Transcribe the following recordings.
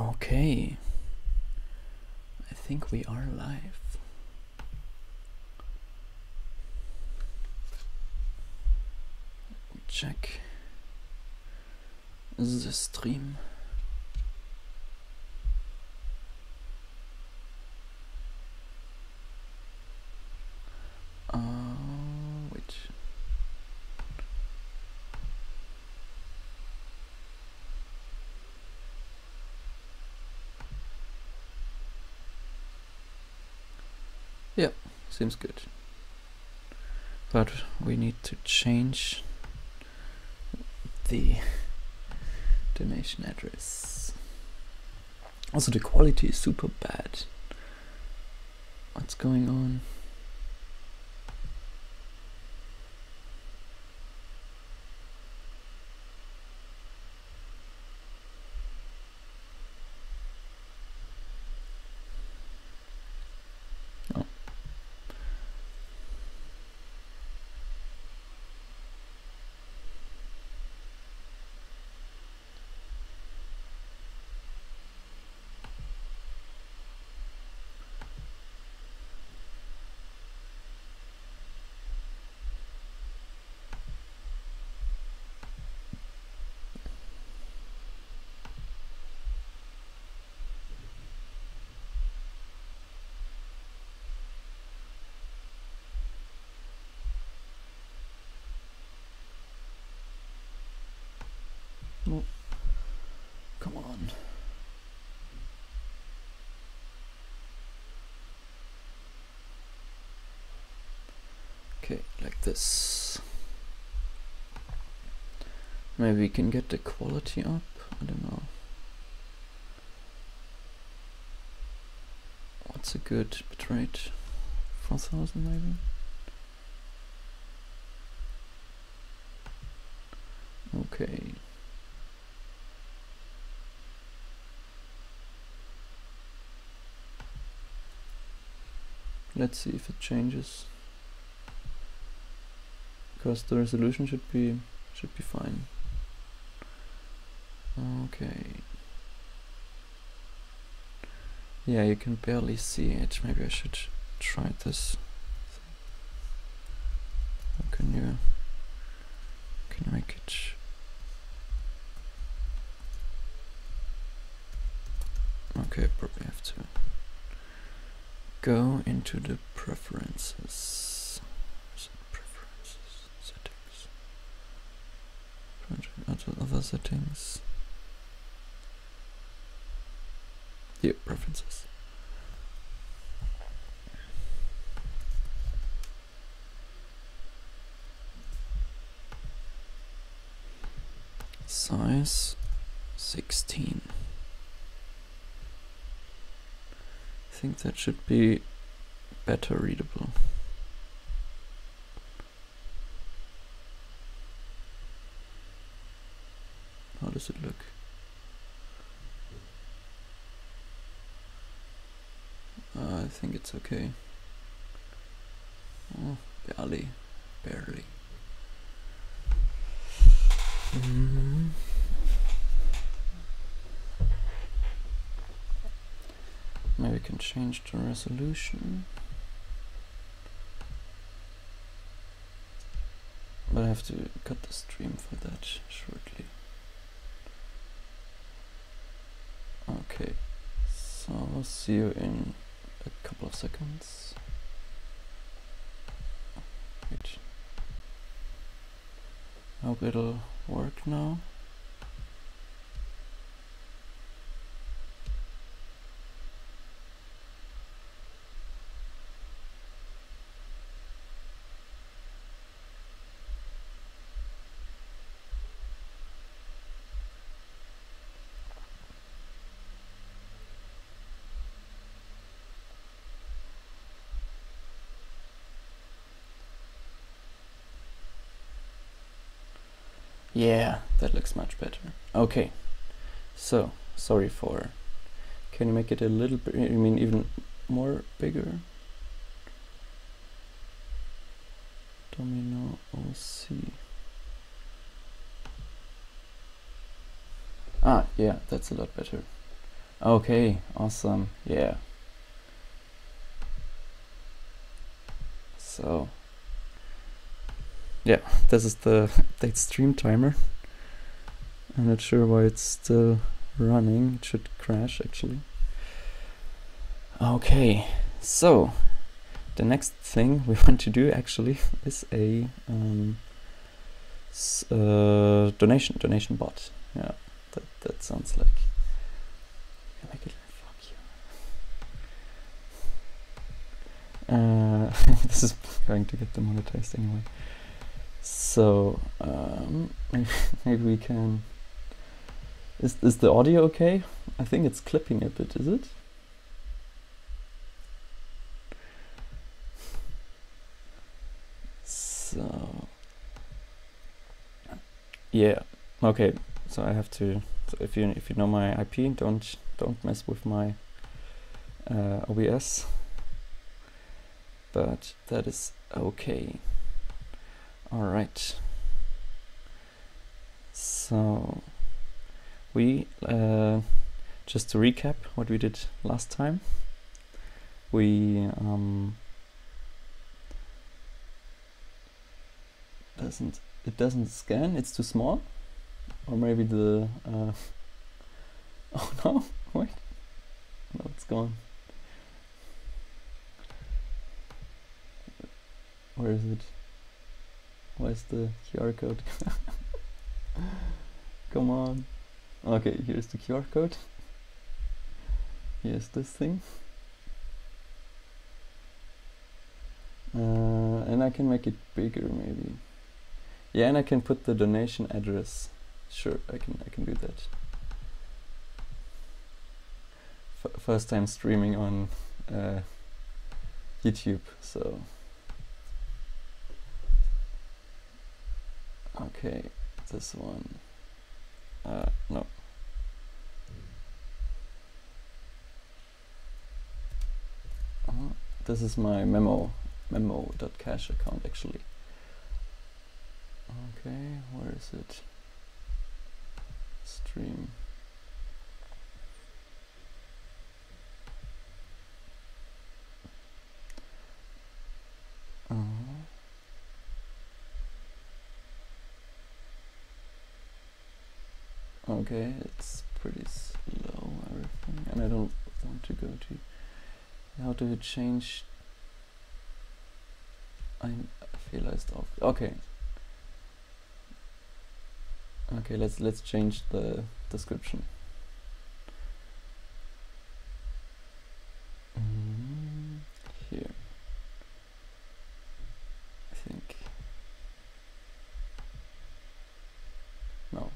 Okay, I think we are live. Check the stream. Wait. Yeah, seems good. But we need to change the donation address. Also, the quality is super bad. What's going on? Oh. No. Come on. Okay, like this. Maybe we can get the quality up. I don't know. What's a good bitrate? 4000 maybe? Okay. Let's see if it changes. Because the resolution should be fine. Okay. Yeah, you can barely see it. Maybe I should try this. How can you make it? Okay, probably have to go into the preferences. Settings. Other settings. Here, preferences. Size 16. I think that should be better readable. How does it look? I think it's okay. Oh, barely. Maybe we can change the resolution. But I have to cut the stream for that shortly. Okay, so I'll see you in a couple of seconds. Wait. I hope it'll work now. Yeah, that looks much better. Okay, so sorry for. Can you make it a little bit? I mean, even more bigger? Domino OC. Ah, yeah, that's a lot better. Okay, awesome. Yeah. So yeah, this is the update stream timer. I'm not sure why it's still running. It should crash actually. Okay, so the next thing we want to do actually is a donation bot. Yeah, that sounds like. Make it fuck you. This is going to get demonetized anyway. So maybe we can. Is the audio okay? I think it's clipping a bit. Is it? So yeah, okay. So I have to. So if you know my IP, don't mess with my OBS. But that is okay. All right. So we just to recap what we did last time. We it doesn't scan. It's too small, or maybe the oh no! Wait, no, it's gone. Where is it? Where's the QR code? Come on. Okay, here's the QR code. Here's this thing. And I can make it bigger maybe. Yeah, and I can put the donation address. Sure, I can do that. First time streaming on YouTube, so okay, this one. No. This is my memo.cache account actually. Okay, where is it? Stream. Okay, it's pretty slow everything, and I don't want to go to how do you change. I feel I stopped. Okay. Okay, let's change the description. Here, I think. No.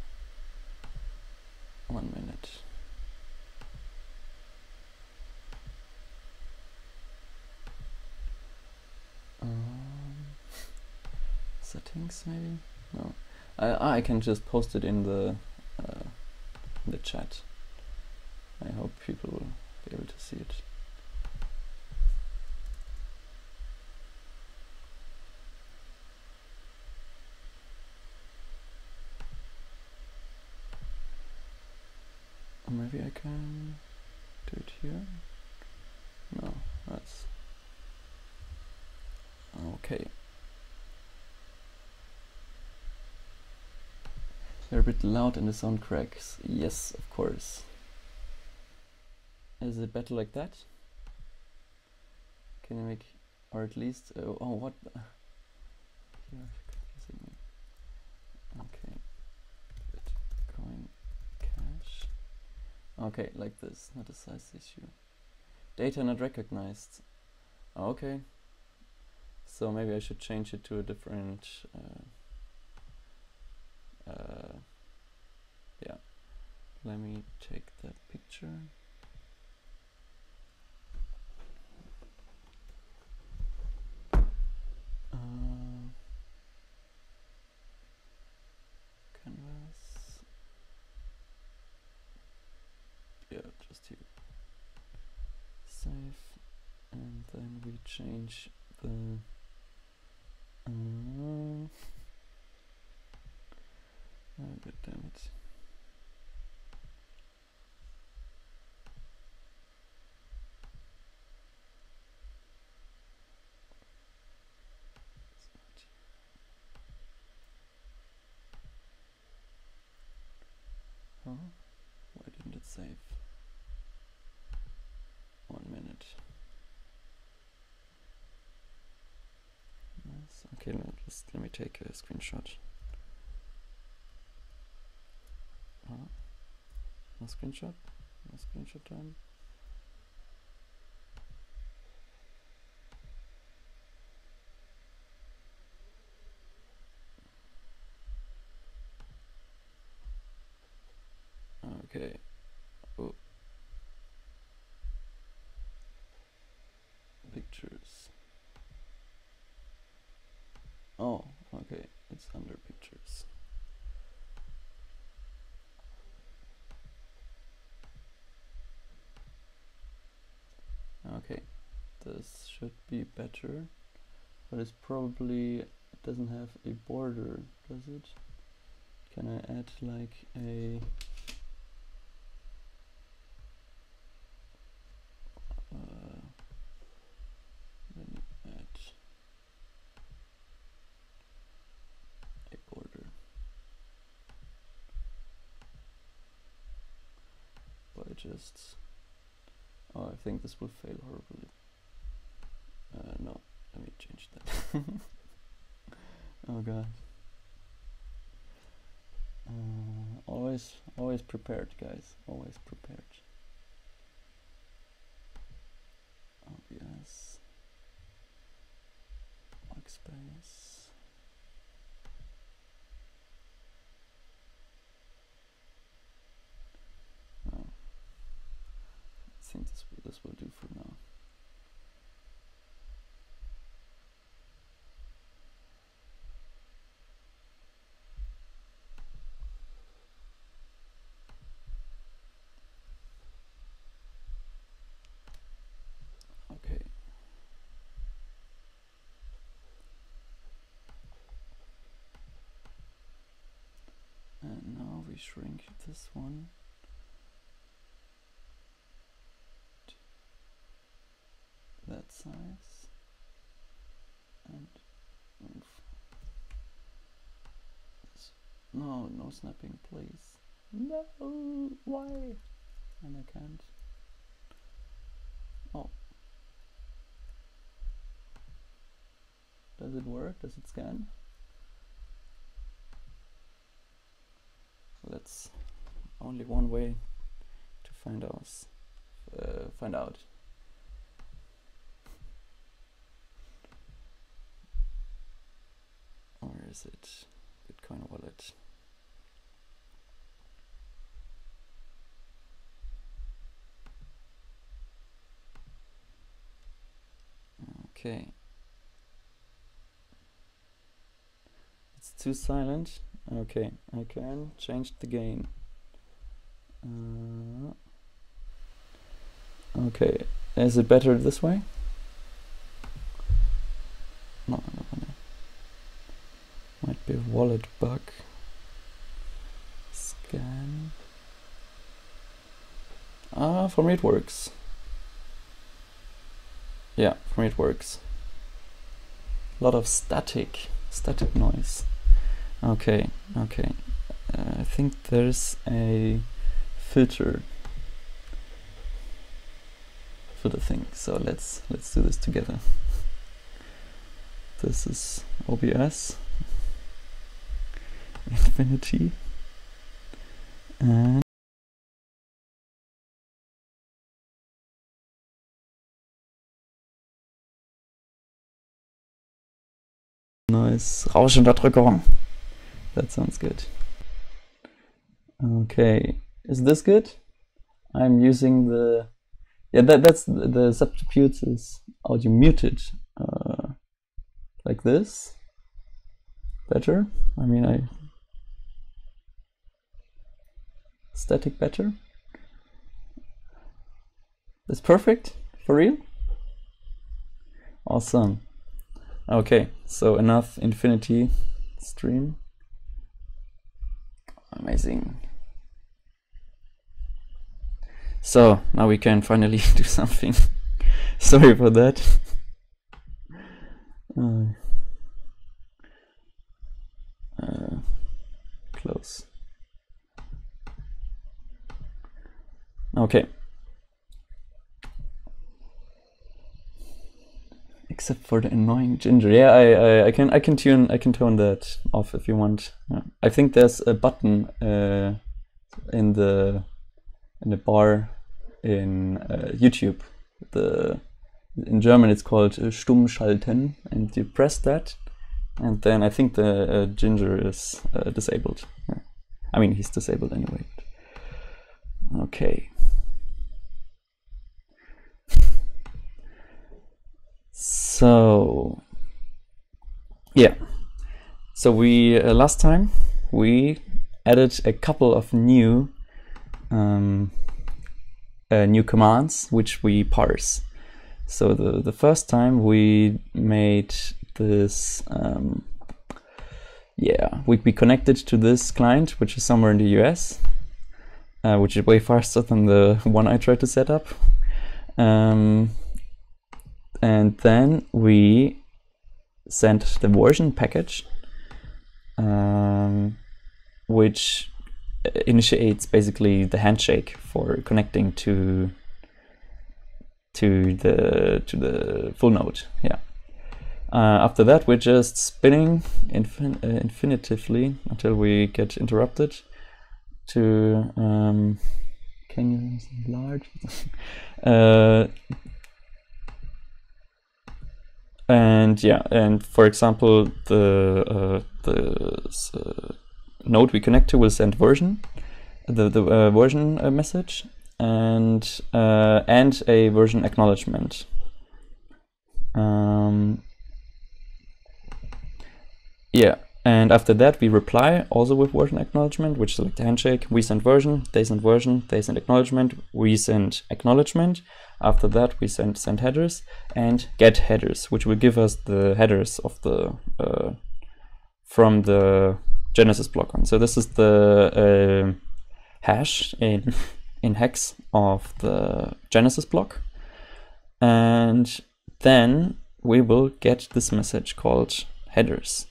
1 minute. Settings maybe? No. I can just post it in the chat. I hope people will be able to see it. Or maybe I can do it here. No, that's okay. They're a bit loud and the sound cracks. Yes, of course. Is it better like that? Can you make, or at least, oh what? You're confusing me. Okay, Bitcoin Cash. Okay, like this, not a size issue. Data not recognized. Okay, so maybe I should change it to a different. Yeah, let me take that picture. Canvas. Yeah, just here. Save, and then we change the. Oh, god damn it. Just let me take a screenshot. No screenshot? No screenshot time? Okay. Oh. Pictures. Oh, okay. It's under pictures. Okay. This should be better. But it's probably, it doesn't have a border, does it? Can I add like a let me add a border by just, oh, I think this will fail horribly. No, let me change that. Oh god. Always prepared, guys. Always prepared. OBS. Workspace. Oh. I think this will do for now. Okay. And now we shrink this one. That size. And move. No, no snapping, please. No, why? And I can't. Oh. Does it work? Does it scan? That's only one way to find out. Where is it? Bitcoin wallet. Okay. It's too silent. Okay, I can change the gain. Okay, is it better this way? No, no. Might be a wallet bug. Scan. For me it works. Yeah, for me it works. A lot of static noise. Okay. I think there's a filter for the thing. So let's do this together. This is OBS, Infinity, and nice Rauschunterdrückung. That sounds good. Okay, is this good? I'm using the, yeah, that's the substitutes is audio muted, like this. Better? I mean, static better? That's perfect? For real? Awesome. Okay, so enough Infinity stream. Amazing. So now we can finally do something. Sorry for that. Close. Okay. except for the annoying ginger. Yeah, I can tone that off if you want. Yeah. I think there's a button in the bar in YouTube. In German it's called Stumm schalten, and you press that, and then I think the ginger is disabled. Yeah. I mean, he's disabled anyway. Okay. So yeah, so we last time we added a couple of new new commands which we parse. So the first time we made this, we connected to this client which is somewhere in the US, which is way faster than the one I tried to set up. And then we sent the version package, which initiates basically the handshake for connecting to the full node. Yeah. After that, we're just spinning infinitively until we get interrupted. Can you enlarge? And yeah, and for example, the node we connect to will send version, the version message, and a version acknowledgement. Yeah, and after that we reply also with version acknowledgement, which is like the handshake. We send version, they send acknowledgement, we send acknowledgement. After that we send headers and get headers, which will give us the headers of the from the Genesis block on. So this is the hash in hex of the Genesis block, and then we will get this message called headers.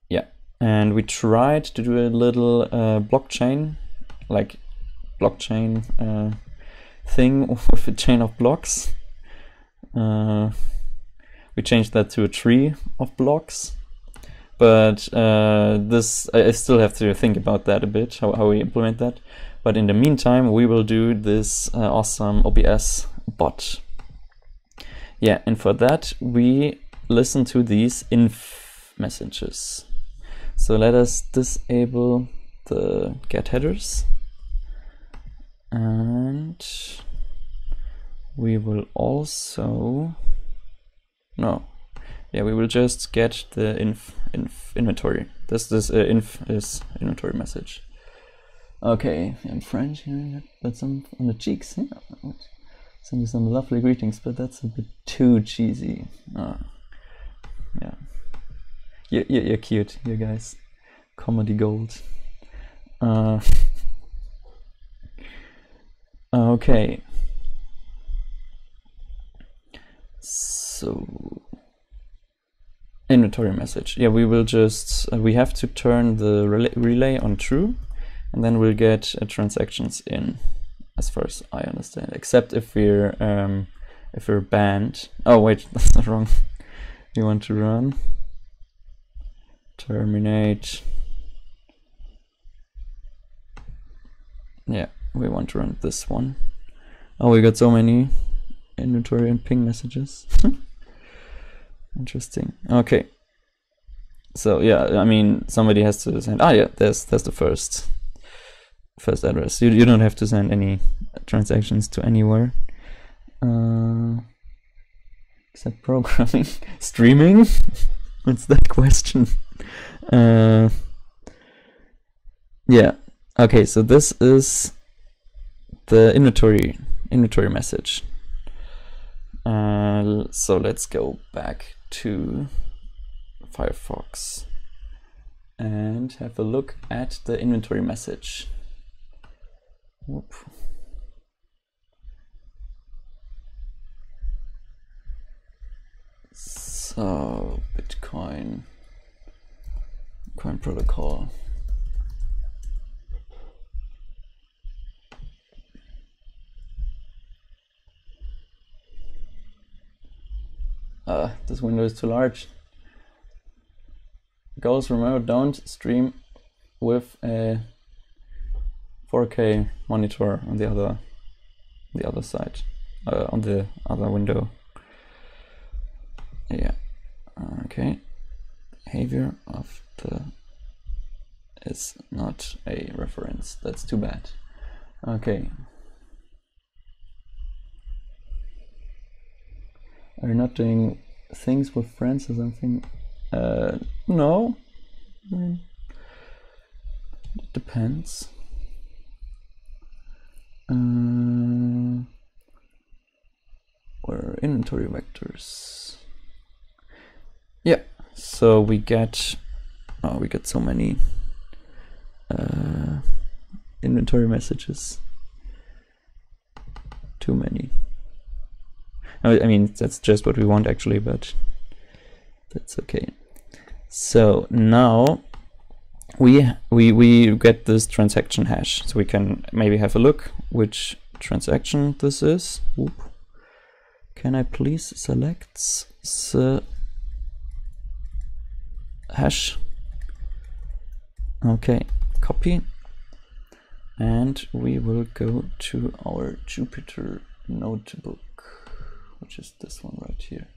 Yeah, and we tried to do a little blockchain thing with a chain of blocks. We changed that to a tree of blocks, but this I still have to think about that a bit, how we implement that. But in the meantime, we will do this awesome OBS bot. Yeah, and for that we listen to these inf messages. So let us disable the get headers, and we will also we will just get the inf inventory. This inf is inventory message. Okay, in French here, but some on the cheeks. Yeah, send you some lovely greetings, but that's a bit too cheesy. Yeah, you're cute, you guys. Comedy gold. Okay. So inventory message. Yeah, we will just we have to turn the relay on true, and then we'll get transactions in, as far as I understand. Except if we're banned. Oh wait, that's not wrong. We want to run terminate. Yeah, we want to run this one. Oh, we got so many inventory and ping messages. Interesting. Okay. So yeah, I mean, somebody has to send. Ah, yeah, there's the first address. You don't have to send any transactions to anywhere, except programming, streaming. What's that question? Yeah. Okay. So this is the inventory message. So let's go back to Firefox and have a look at the inventory message. Whoop. So Bitcoin protocol. This window is too large. Goals, remember, don't stream with a 4K monitor on the other side, on the other window. Yeah. Okay. Behavior of the is not a reference. That's too bad. Okay. Are you not doing things with friends or something? No. It depends. Or inventory vectors. Yeah. So we get so many inventory messages. Too many. I mean, that's just what we want actually, but that's okay. So now we get this transaction hash, so we can maybe have a look which transaction this is. Oop. Can I please select the hash? Okay, copy, and we will go to our Jupyter notebook, which is this one right here.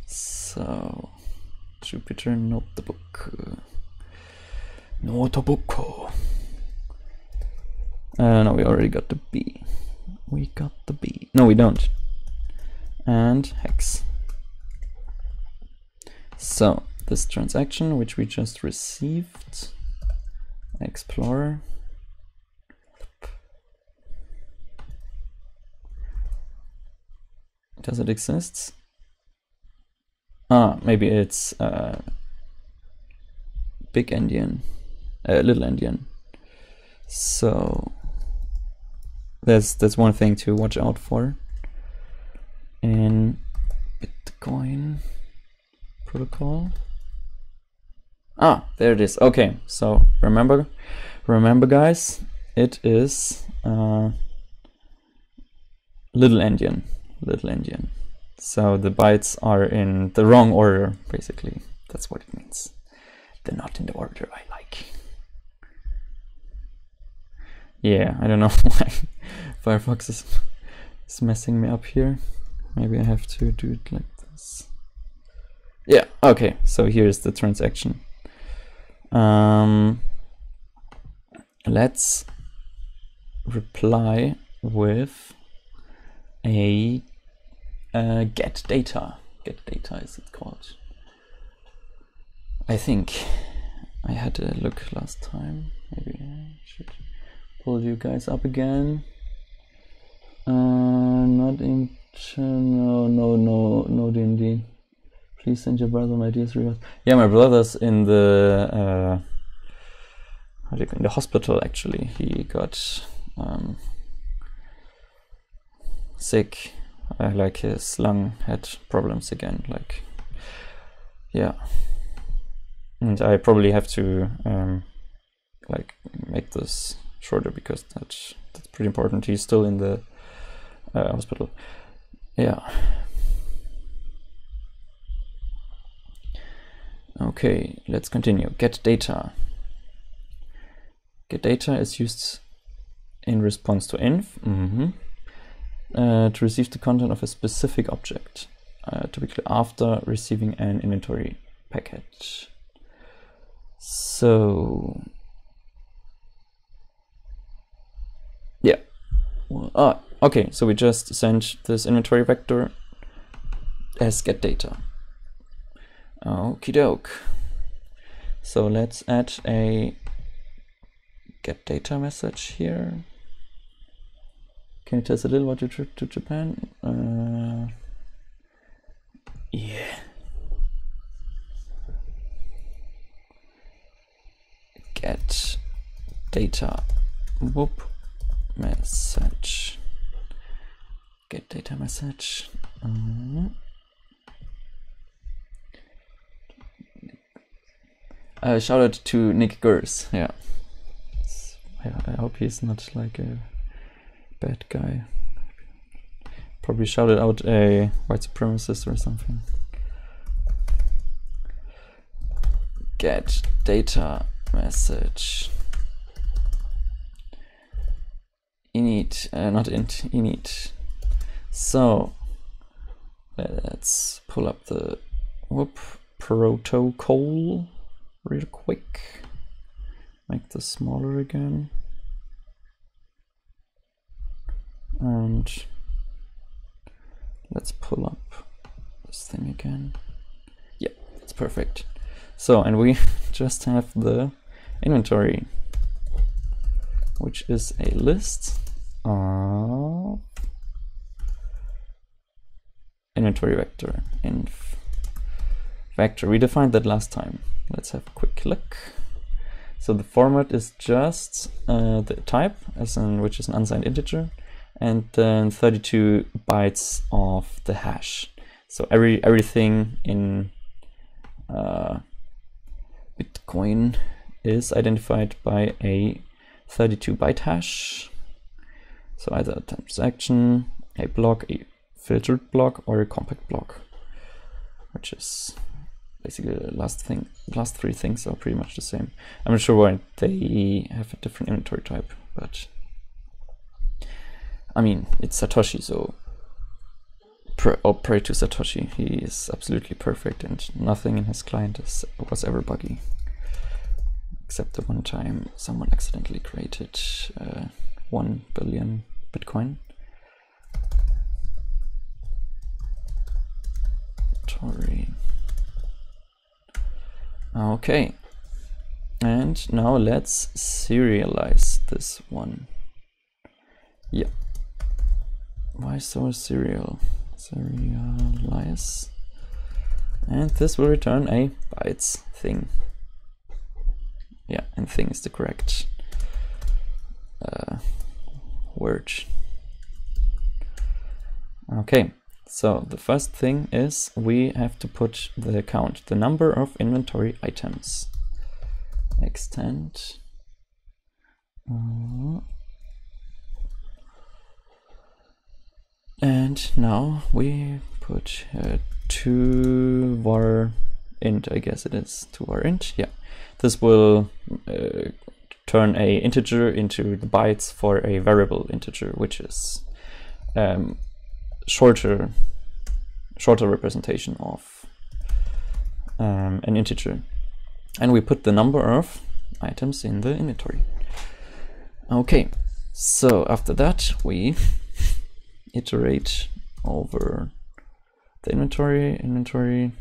So Jupyter notebook. No, we already got the B. We got the B. No, we don't. And hex. So this transaction, which we just received, Explorer. Does it exist? Ah, maybe it's big endian, little endian. So that's one thing to watch out for in Bitcoin protocol. Ah, there it is. Okay, so remember guys, it is little endian. So the bytes are in the wrong order, basically. That's what it means. They're not in the order I like. Yeah, I don't know why Firefox is messing me up here. Maybe I have to do it like this. Yeah, okay, so here's the transaction. Let's reply with a get data. Get data is it called? I think I had a look last time. Maybe I should pull you guys up again. Not in no D&D. Please send your brother my dearest regards. Yeah, my brother's in the in the hospital actually. He got sick. Like his lung had problems again. Like, yeah. And I probably have to like make this shorter because that's pretty important. He's still in the hospital. Yeah. Okay, let's continue. Get data. Get data is used in response to inf to receive the content of a specific object, typically after receiving an inventory package. So yeah, well, okay, so we just sent this inventory vector as get data. Okie doke. So let's add a get data message here. Can you tell us a little about your trip to Japan? Yeah. Get data. Whoop. Message. Get data message. Shout out to Nick Gers. Yeah. I hope he's not like a bad guy. Probably shouted out a white supremacist or something. Get data message. Init, not int, init. So let's pull up the protocol real quick. Make this smaller again. And let's pull up this thing again. Yeah, it's perfect. So, and we just have the inventory, which is a list of inventory vector, inf vector. We defined that last time. Let's have a quick look. So the format is just the type, as in which is an unsigned integer, and then 32 bytes of the hash. So everything in Bitcoin is identified by a 32-byte hash. So either a transaction, a block, a filtered block, or a compact block, which is basically the last three things are pretty much the same. I'm not sure why they have a different inventory type, but I mean, it's Satoshi, so pray to Satoshi. He is absolutely perfect, and nothing in his client was ever buggy, except the one time someone accidentally created 1 billion Bitcoin. Okay, and now let's serialize this one. Yeah. Why so serial? Serialize. And this will return a bytes thing. Yeah, and thing is the correct word. Okay, so the first thing is we have to put the count, the number of inventory items. Extend. And now we put to var int, I guess it is, to var int. Yeah, this will turn a integer into the bytes for a variable integer, which is shorter representation of an integer. And we put the number of items in the inventory. Okay, so after that we iterate over the inventory,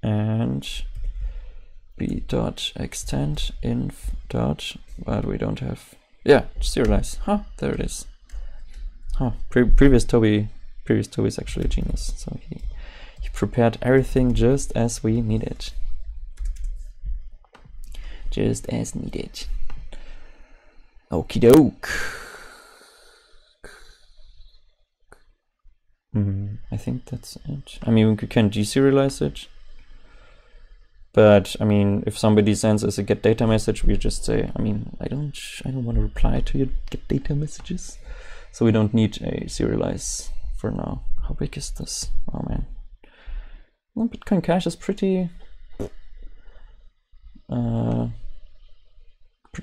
and b.extend inf dot, but we don't have, yeah, serialize. Huh, there it is. Huh, previous Toby is actually a genius, so he prepared everything just as we needed. Just as needed. Okie doke. I think that's it. I mean, we can deserialize it, but I mean, if somebody sends us a get data message, we just say, I mean, I don't want to reply to your get data messages, so we don't need a serialize for now. How big is this? Oh man, well, Bitcoin Cash is pretty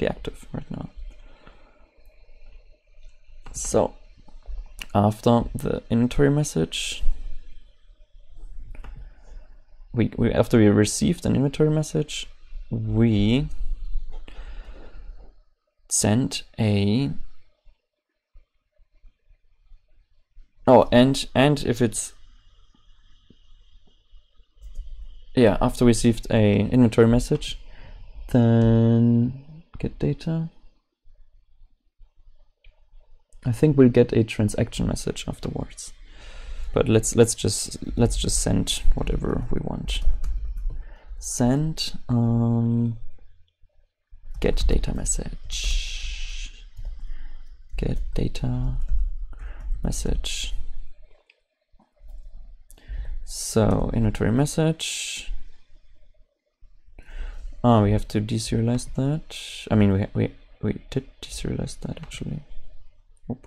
active right now. So after the inventory message, after we received an inventory message, we send a and if it's, yeah, after we received a inventory message, then get data. I think we'll get a transaction message afterwards, but let's just send whatever we want. Send get data message. Get data message. So inventory message. Oh, we have to deserialize that. I mean, we did deserialize that actually. Oop.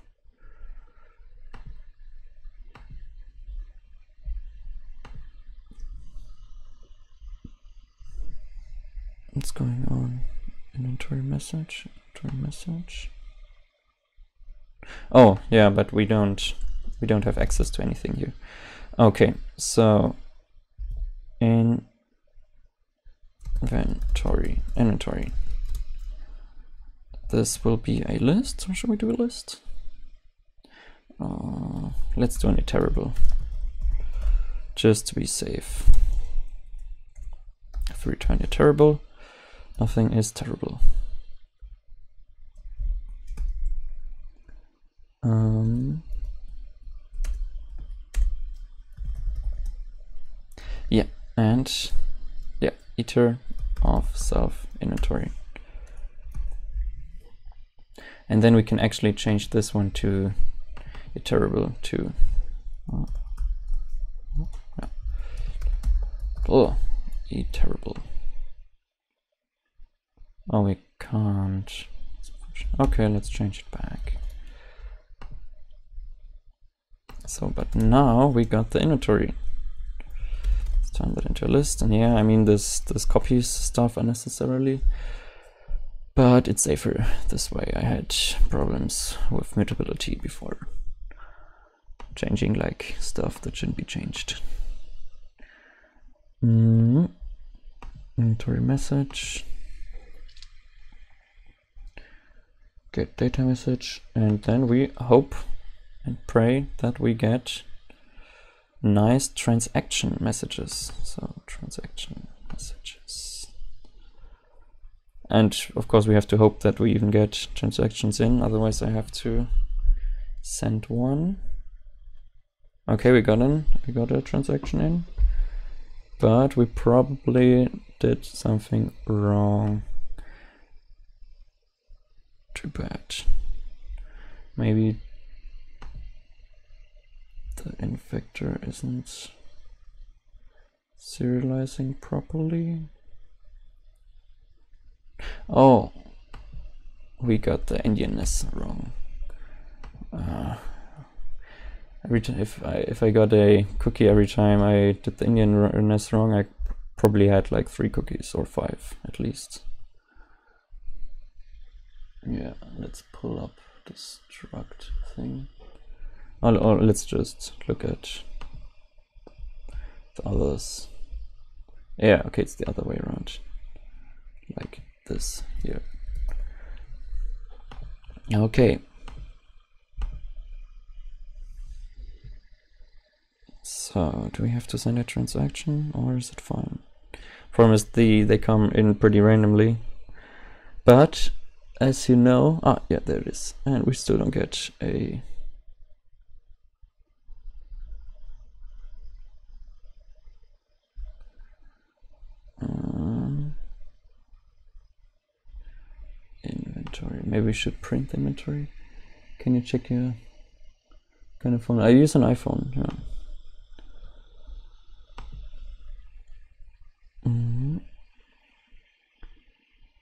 What's going on? Inventory message. Inventory message. Oh yeah, but we don't have access to anything here. Okay, so inventory. This will be a list. Or should we do a list? Let's do an iterable, just to be safe. If we return iterable, nothing is terrible. Yeah, and yeah, iter of self inventory. And then we can actually change this one to iterable to iterable. Oh, we can't. Okay, let's change it back. So, but now we got the inventory. Let's turn that into a list. And yeah, I mean, this copies stuff unnecessarily, but it's safer this way. I had problems with mutability before, changing like stuff that shouldn't be changed. Inventory message. Get data message, and then we hope and pray that we get nice transaction messages. So transaction messages. And of course we have to hope that we even get transactions in, otherwise I have to send one. Okay, we got a transaction in, but we probably did something wrong. Too bad. Maybe the infector isn't serializing properly. Oh, we got the Indianness wrong. Every time if I got a cookie every time I did the Indianness wrong, I probably had like 3 cookies or 5 at least. Yeah, let's pull up the struct thing. Or let's just look at the others. Yeah, okay, it's the other way around. Like this here. Okay. So, do we have to send a transaction or is it fine? Problem is they come in pretty randomly. But as you know, yeah, there it is. And we still don't get a inventory. Maybe we should print the inventory. Can you check your kind of phone? I use an iPhone. Yeah.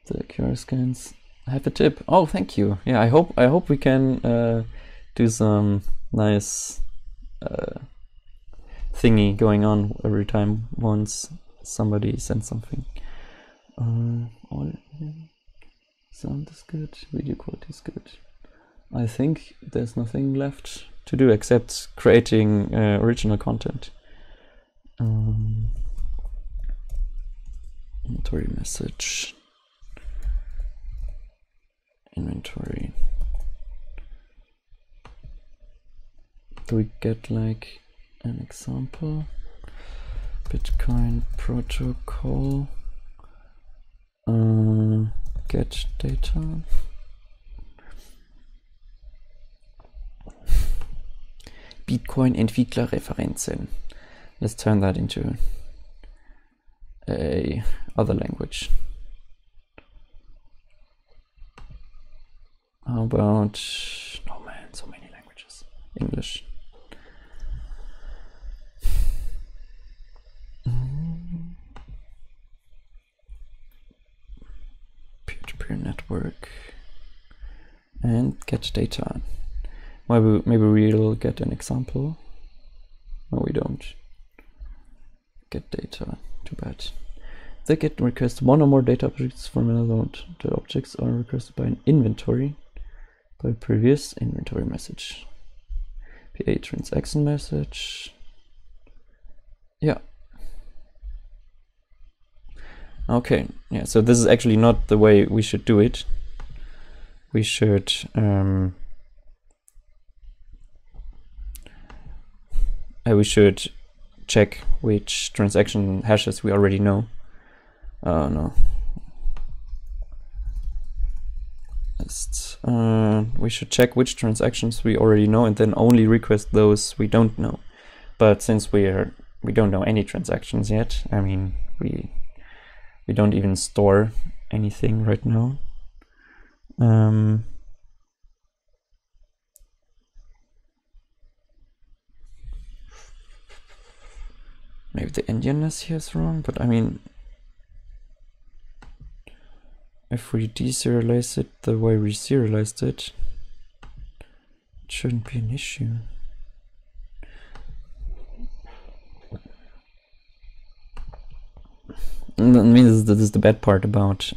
The QR scans. I have a tip. Oh, thank you. Yeah, I hope we can do some nice thingy going on every time once somebody sends something. All sound is good. Video quality is good. I think there's nothing left to do except creating original content. Inventory message. Inventory. Do we get like an example? Bitcoin protocol. Get data. Bitcoin Entwicklerreferenzen. Let's turn that into a other language. How about, oh man, so many languages. English. peer network and get data. Maybe we'll get an example. No, we don't. Get data, too bad. The get request one or more data objects from another node. The objects are requested by an inventory by previous inventory message. PA transaction message. Yeah. Okay, yeah, so this is actually not the way we should do it. We should check which transaction hashes we already know. Oh no. We should check which transactions we already know and then only request those we don't know. But since we don't know any transactions yet, I mean we don't even store anything right now. Maybe the Indianness here is wrong, but I mean, if we deserialize it the way we serialized it, it shouldn't be an issue. I mean, this is the bad part about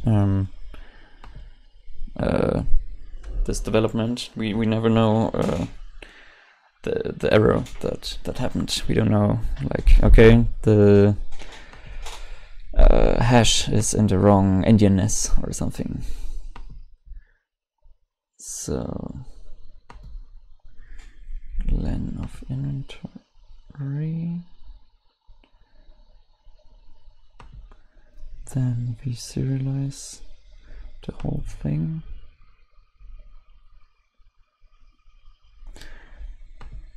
this development. We never know the error that happened. We don't know, like, okay, the hash is in the wrong Indianness or something. So len of inventory, then we serialize the whole thing.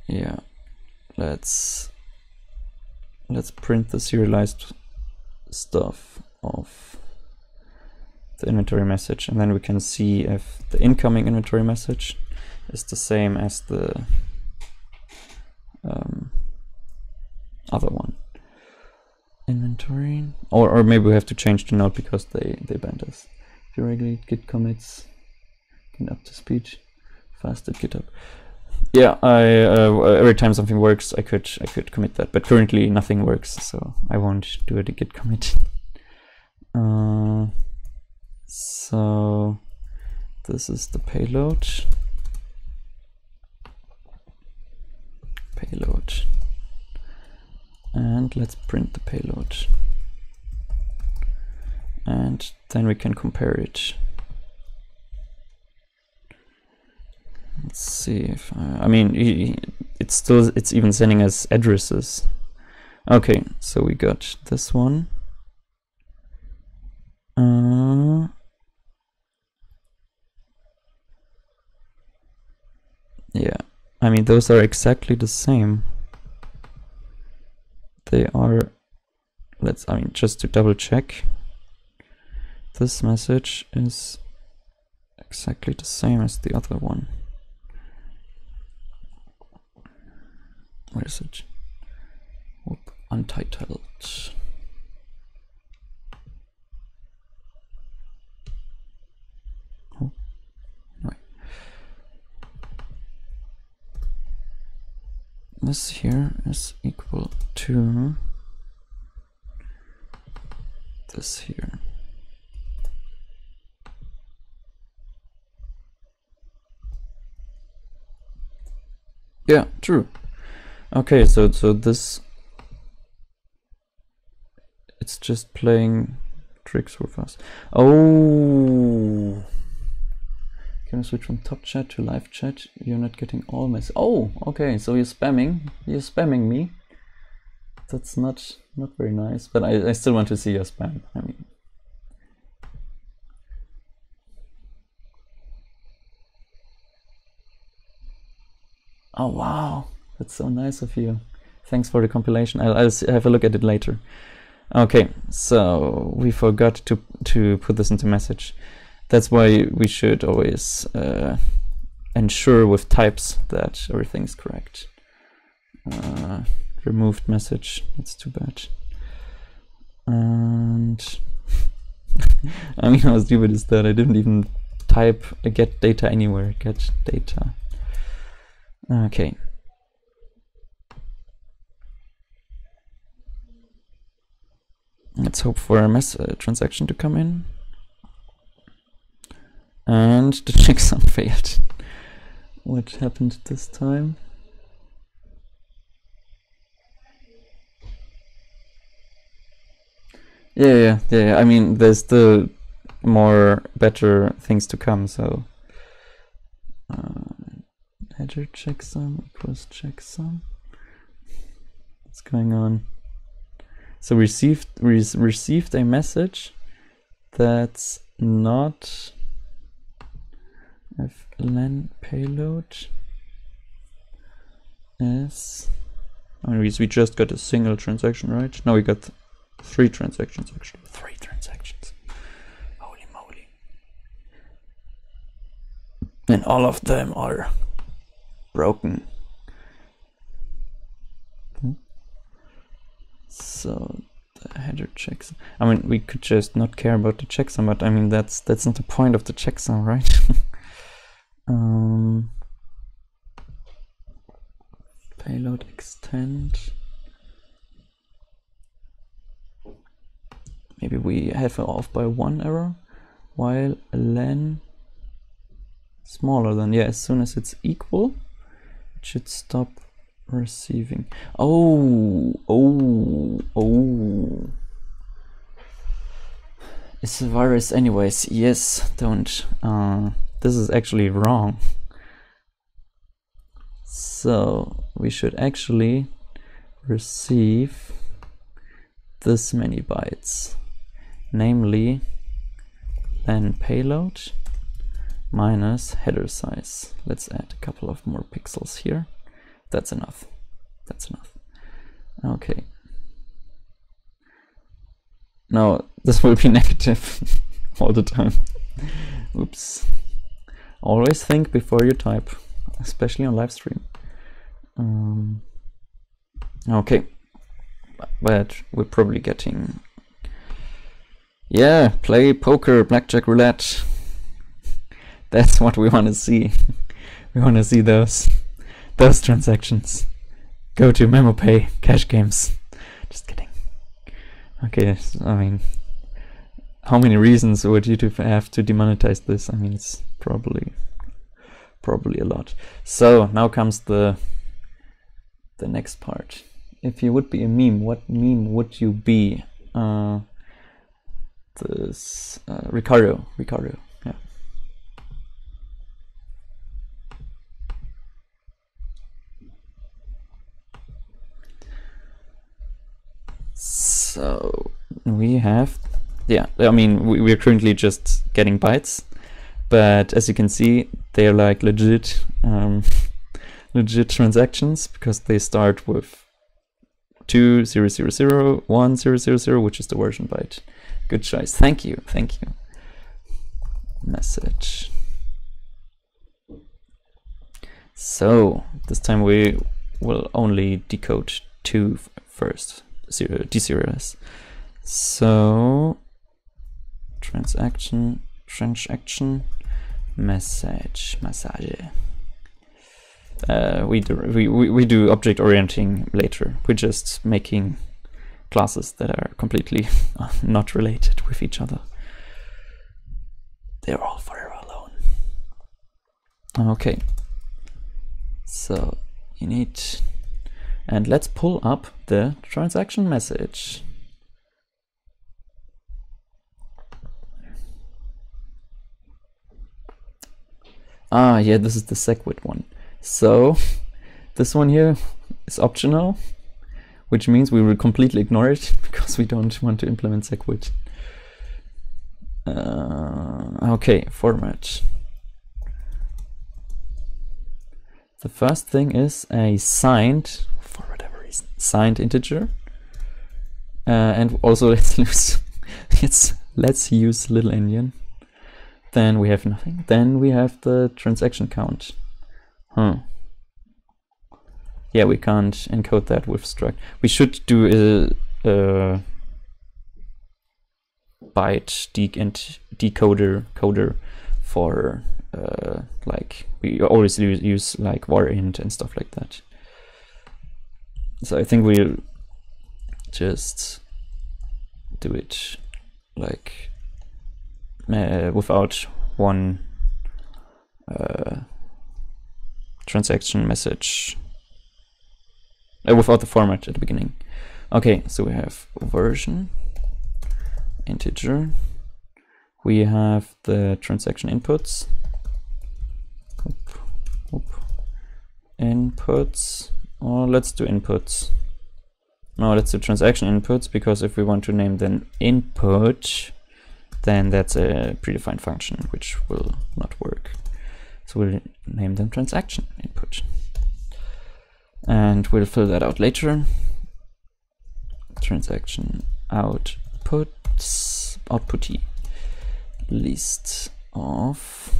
Yeah, let's print the serialized stuff of the inventory message, and then we can see if the incoming inventory message is the same as the other one. Inventory, or maybe we have to change the node because they banned us. If you regularly git commits, get up to speed, fast at GitHub. Yeah, every time something works, I could commit that, but currently nothing works, so I won't do a git commit. So this is the payload. And let's print the payload. And then we can compare it. Let's see if I mean it's even sending us addresses. Okay, so we got this one. Yeah, I mean those are exactly the same. They are, just to double check, this message is exactly the same as the other one. Where is it? Whoop, untitled. Oh, anyway. This here is equal to this here. Yeah, true. Okay, so this, it's just playing tricks with us. Oh, can I switch from top chat to live chat? You're not getting all messages. Oh, okay, so you're spamming me. That's not very nice, but I still want to see your spam. I mean, oh wow, that's so nice of you. Thanks for the compilation. I'll have a look at it later. Okay, so we forgot to put this into message. That's why we should always ensure with types that everything's correct. Removed message, that's too bad. And I mean, how stupid is that? I didn't even type get data anywhere. Get data. Okay. Let's hope for a transaction to come in. And the checksum failed. What happened this time? Yeah. I mean, there's still more better things to come. So header checksum equals checksum. What's going on? So received a message that's not if len payload is. I mean, we just got a single transaction, right? No, we got 3 transactions actually. 3 transactions. Holy moly! And all of them are broken. So the header checksum. I mean, we could just not care about the checksum, but I mean that's not the point of the checksum, right? Payload extend. Maybe we have an off by 1 error, while len smaller than, yeah, as soon as it's equal, it should stop receiving. Oh. It's a virus anyways. Yes, don't. This is actually wrong. So we should actually receive this many bytes, namely len payload minus header size. Let's add a couple of more pixels here. That's enough. That's enough. Okay. Now this will be negative all the time. Oops. Always think before you type, especially on live stream. Okay. But we're probably getting, yeah, play poker, blackjack, roulette. That's what we want to see. We want to see those transactions. Go to MemoPay, cash games. Just kidding. Okay, I mean, how many reasons would YouTube have to demonetize this? I mean, it's probably a lot. So now comes the next part. If you would be a meme, what meme would you be? This Ricardo, yeah. So we have, yeah, I mean, we're currently just getting bytes, but as you can see, they're like legit transactions, because they start with 2000 1000, which is the version byte. Good choice. Thank you. Message. So this time we will only decode 2 first. Deserialize. So transaction message. We do object orienting later. We're just making classes that are completely not related with each other. They're all forever alone. Okay. So you need, and let's pull up the transaction message. Ah, yeah, this is the SegWit one. So this one here is optional, which means we will completely ignore it because we don't want to implement SegWit. Okay, format. The first thing is a signed, for whatever reason, signed integer. And also let's use little endian. Then we have nothing. Then we have the transaction count. Yeah, we can't encode that with struct. We should do byte decoder for like we always use like var int and stuff like that. So I think we'll just do it like without one transaction message, without the format at the beginning. Okay, so we have version integer, we have the transaction inputs, inputs, or let's do inputs. No, let's do transaction inputs, because if we want to name them input, then that's a predefined function which will not work. So we'll name them transaction input, and we'll fill that out later. Transaction outputty list of,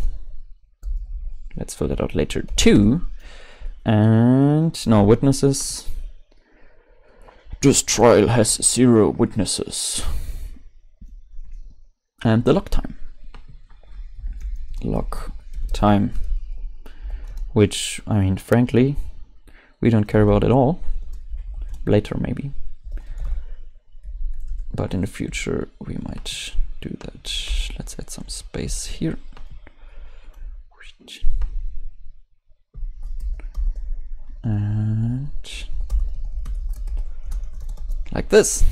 let's fill that out later too. And no witnesses. This trial has 0 witnesses. And the log time, which, I mean, frankly, we don't care about at all. Later maybe, but in the future we might do that. Let's add some space here. And like this.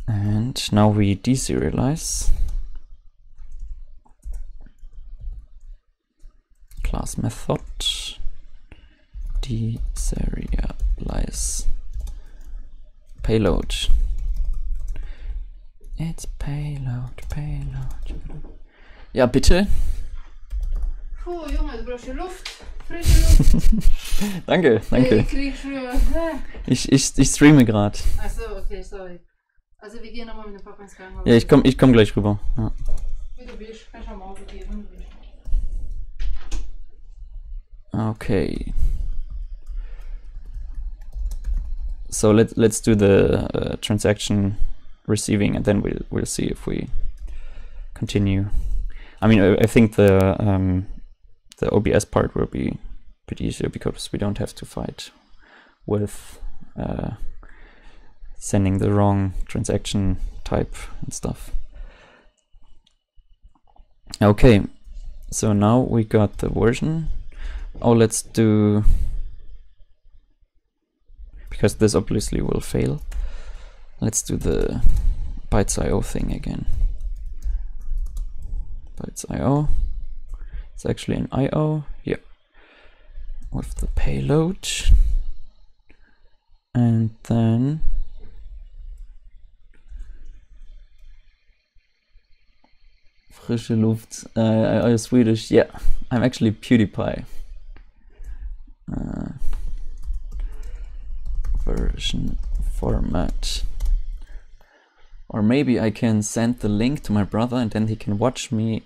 And now we deserialize class method deserialize payload. It's payload. Ja, bitte. Puh, Junge, du brauchst ja Luft. Frische Luft. Danke. Ich krieg schon. Ich streame gerade. Achso, okay, sorry. Also wir gehen nochmal mit dem Papa ins Krankenhaus. Ja, ich komm gleich rüber. Ja. Wie du bist, kannst du am Auto gehen, wenn du willst. Okay. So let's do the transaction receiving, and then we'll see if we continue. I mean, I think the OBS part will be pretty easier because we don't have to fight with sending the wrong transaction type and stuff. Okay, so now we got the version. Oh, let's do, because this obviously will fail, let's do the bytes.io thing again. Bytes.io, it's actually an IO, yeah, with the payload, and then frische Luft, Swedish, yeah, I'm actually PewDiePie. Version format, or maybe I can send the link to my brother and then he can watch me.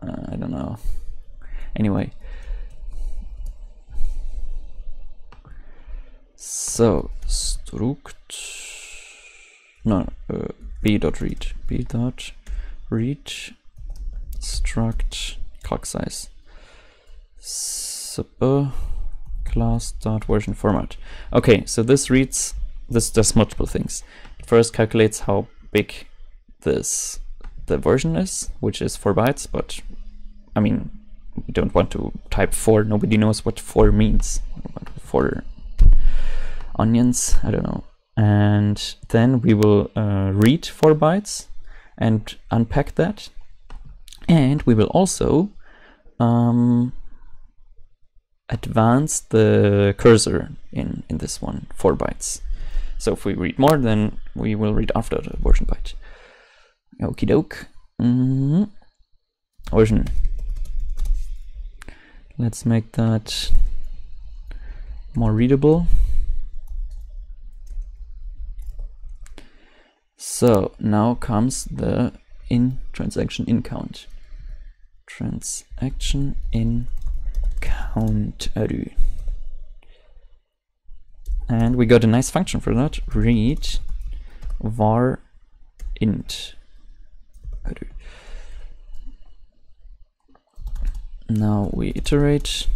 I don't know. Anyway, so b.read struct clock size class.version format. Okay, so this does multiple things. It first calculates how big the version is, which is 4 bytes, but I mean, we don't want to type 4. Nobody knows what 4 means. 4 onions, I don't know. And then we will read 4 bytes and unpack that. And we will also advance the cursor in this one 4 bytes. So if we read more, then we will read after the version byte. Okie doke. Version. Let's make that more readable. So now comes the transaction in count. Transaction in count. And we got a nice function for that. Read var int. Now we iterate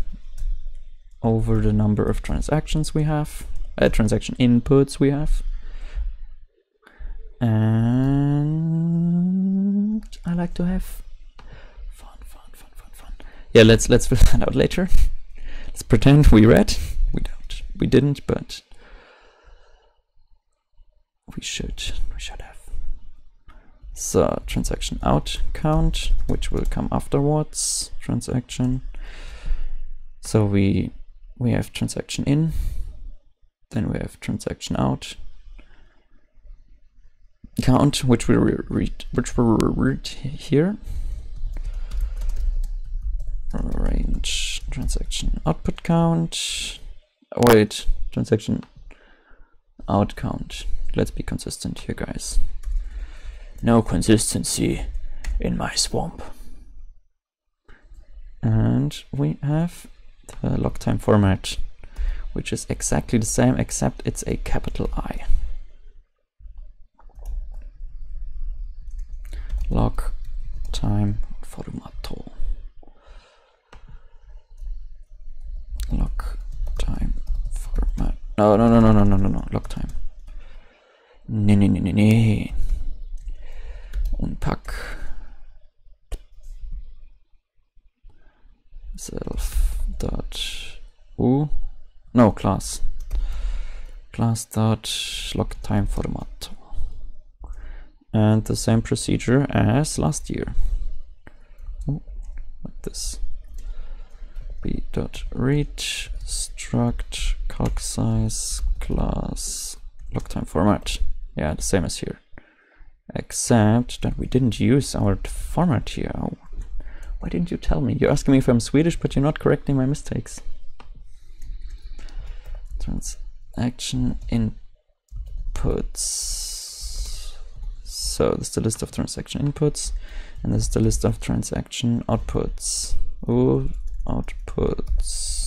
over the number of transactions we have, transaction inputs we have. And I like to have fun. Yeah, let's fill that out later. Let's pretend we read. We didn't, but we should have. So transaction out count, which will come afterwards. Transaction. So we have transaction in, then we have transaction out count, which we read here. Range transaction output count. Wait, transaction out count. Let's be consistent here, guys. No consistency in my swamp. And we have the log time format, which is exactly the same, except it's a capital I. Log time formato. Log time format. No. Log time. Nee. Unpack. Self dot class dot log time format, and the same procedure as last year. Like this. B dot read struct calc size class log time format. Yeah, the same as here, except that we didn't use our format here. Why didn't you tell me? You're asking me if I'm Swedish, but you're not correcting my mistakes. Transaction inputs. So this is the list of transaction inputs, and this is the list of transaction outputs. Outputs.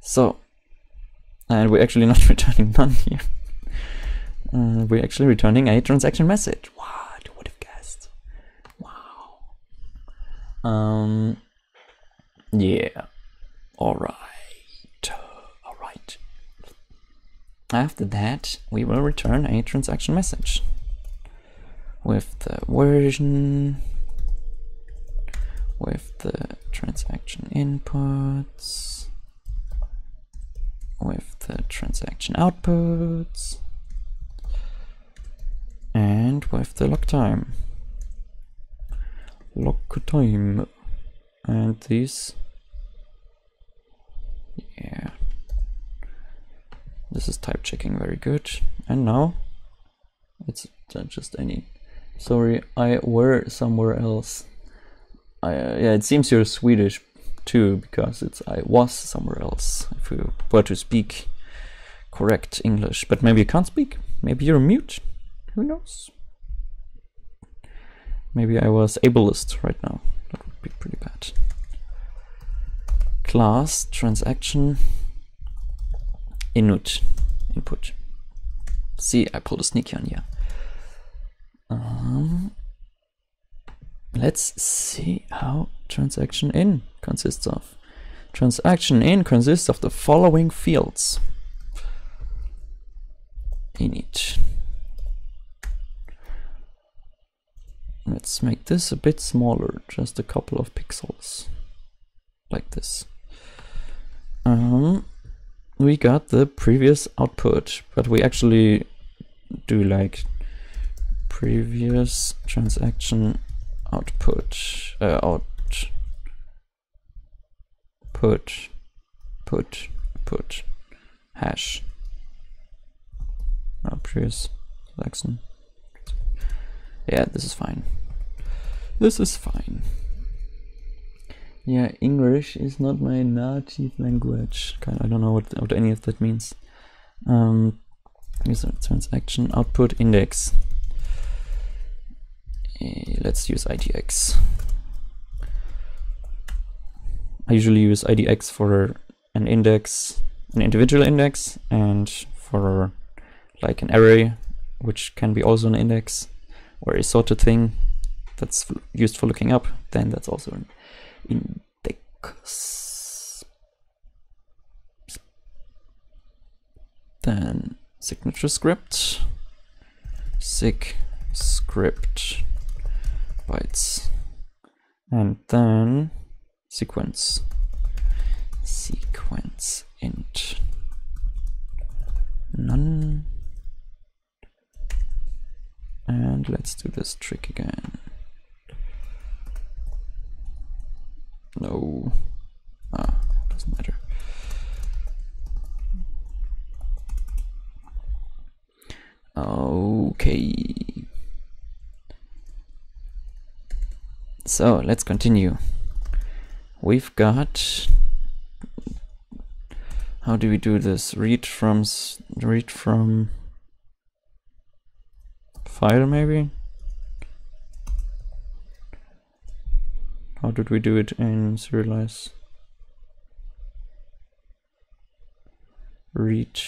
So, and we're actually not returning none here. We're actually returning a transaction message. What? Who would have guessed? Wow. Yeah. Alright. After that, we will return a transaction message with the version, with the transaction inputs, with the transaction outputs, and with the log time. And these, yeah, this is type checking, very good. And now it's just any, sorry, I were somewhere else. Yeah, it seems you're Swedish too, because it's I was somewhere else, if you were to speak correct English. But maybe you can't speak, maybe you're mute, who knows? Maybe I was ableist right now, that would be pretty bad. Class transaction input. See, I pulled a sneaky on you. Let's see how transaction in consists of. Transaction in consists of the following fields. Init. Let's make this a bit smaller, just a couple of pixels, like this. We got the previous output, but we actually do like previous transaction output, put hash. Previous transaction. Yeah, this is fine. This is fine. Yeah, English is not my native language. I don't know what any of that means. Here's a transaction output index. Let's use IDX. I usually use IDX for an index, an individual index, and for like an array, which can be also an index or a sorted thing that's used for looking up, then that's also an index. Then signature script, sig script bytes, and then sequence int none. And let's do this trick again. No, doesn't matter. Okay, so let's continue. We've got, how do we do this? Read from file, maybe? How did we do it in serialize? Read.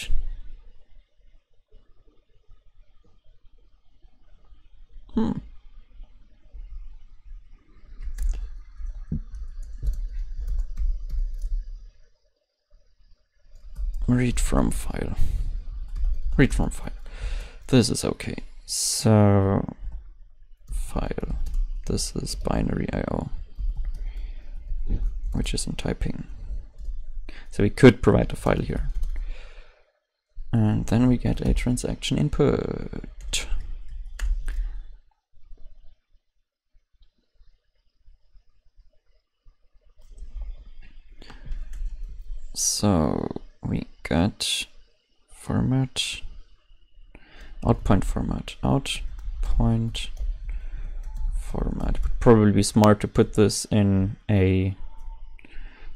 Read from file. Read from file. This is okay. So file. This is binary IO, which is in typing. So we could provide a file here. And then we get a transaction input. So we got format, outpoint format, outpoint format. Would probably be smart to put this in a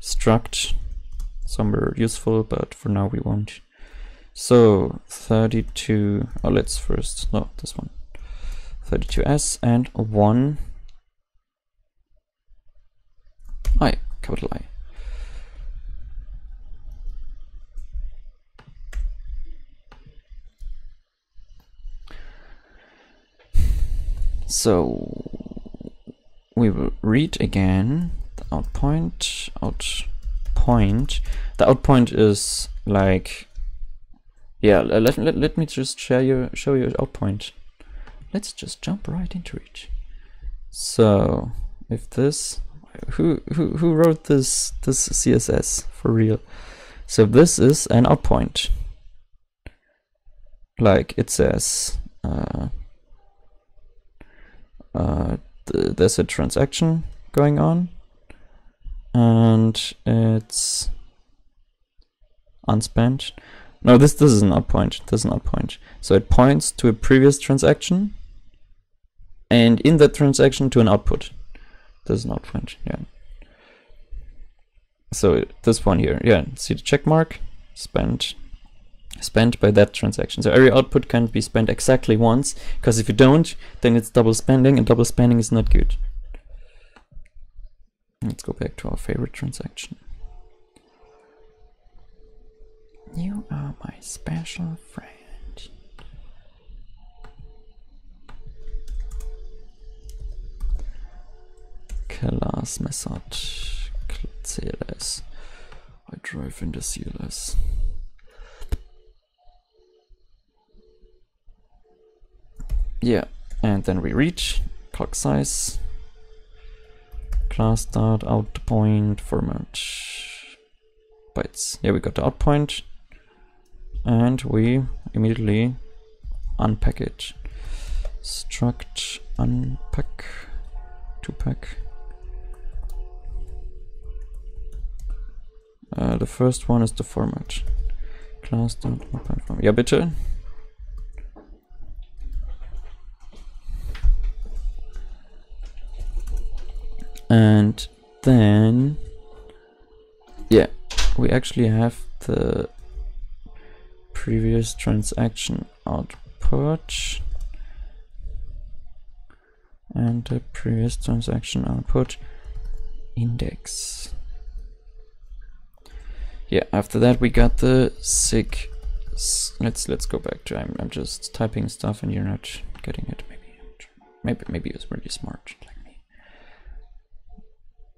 struct somewhere useful, but for now we won't. So 32, let's first, no, this one, 32s and 1 I, capital I. So we will read again the outpoint. The outpoint is like, yeah, let me just show you outpoint. Let's just jump right into it. So if this, who wrote this CSS for real? So this is an outpoint. Like it says, there's a transaction going on and it's unspent. No, this is an outpoint. This is an outpoint. So it points to a previous transaction and in that transaction to an output. This is an outpoint, yeah. So this one here, yeah, see the check mark? Spent by that transaction. So every output can be spent exactly once, because if you don't, then it's double spending, and double spending is not good. Let's go back to our favorite transaction. You are my special friend. Class method CLS. I drive in the CLS. Yeah, and then we reach clock size, class start, outpoint, format, bytes. Yeah, we got the outpoint, and we immediately unpack it. Struct unpack, to pack. The first one is the format. Class start, outpoint, format. Ja, bitte. And then, yeah, we actually have the previous transaction output and the previous transaction output index. Yeah, after that we got the sig. Let's go back to I'm just typing stuff and you're not getting it. Maybe it was really smart like me.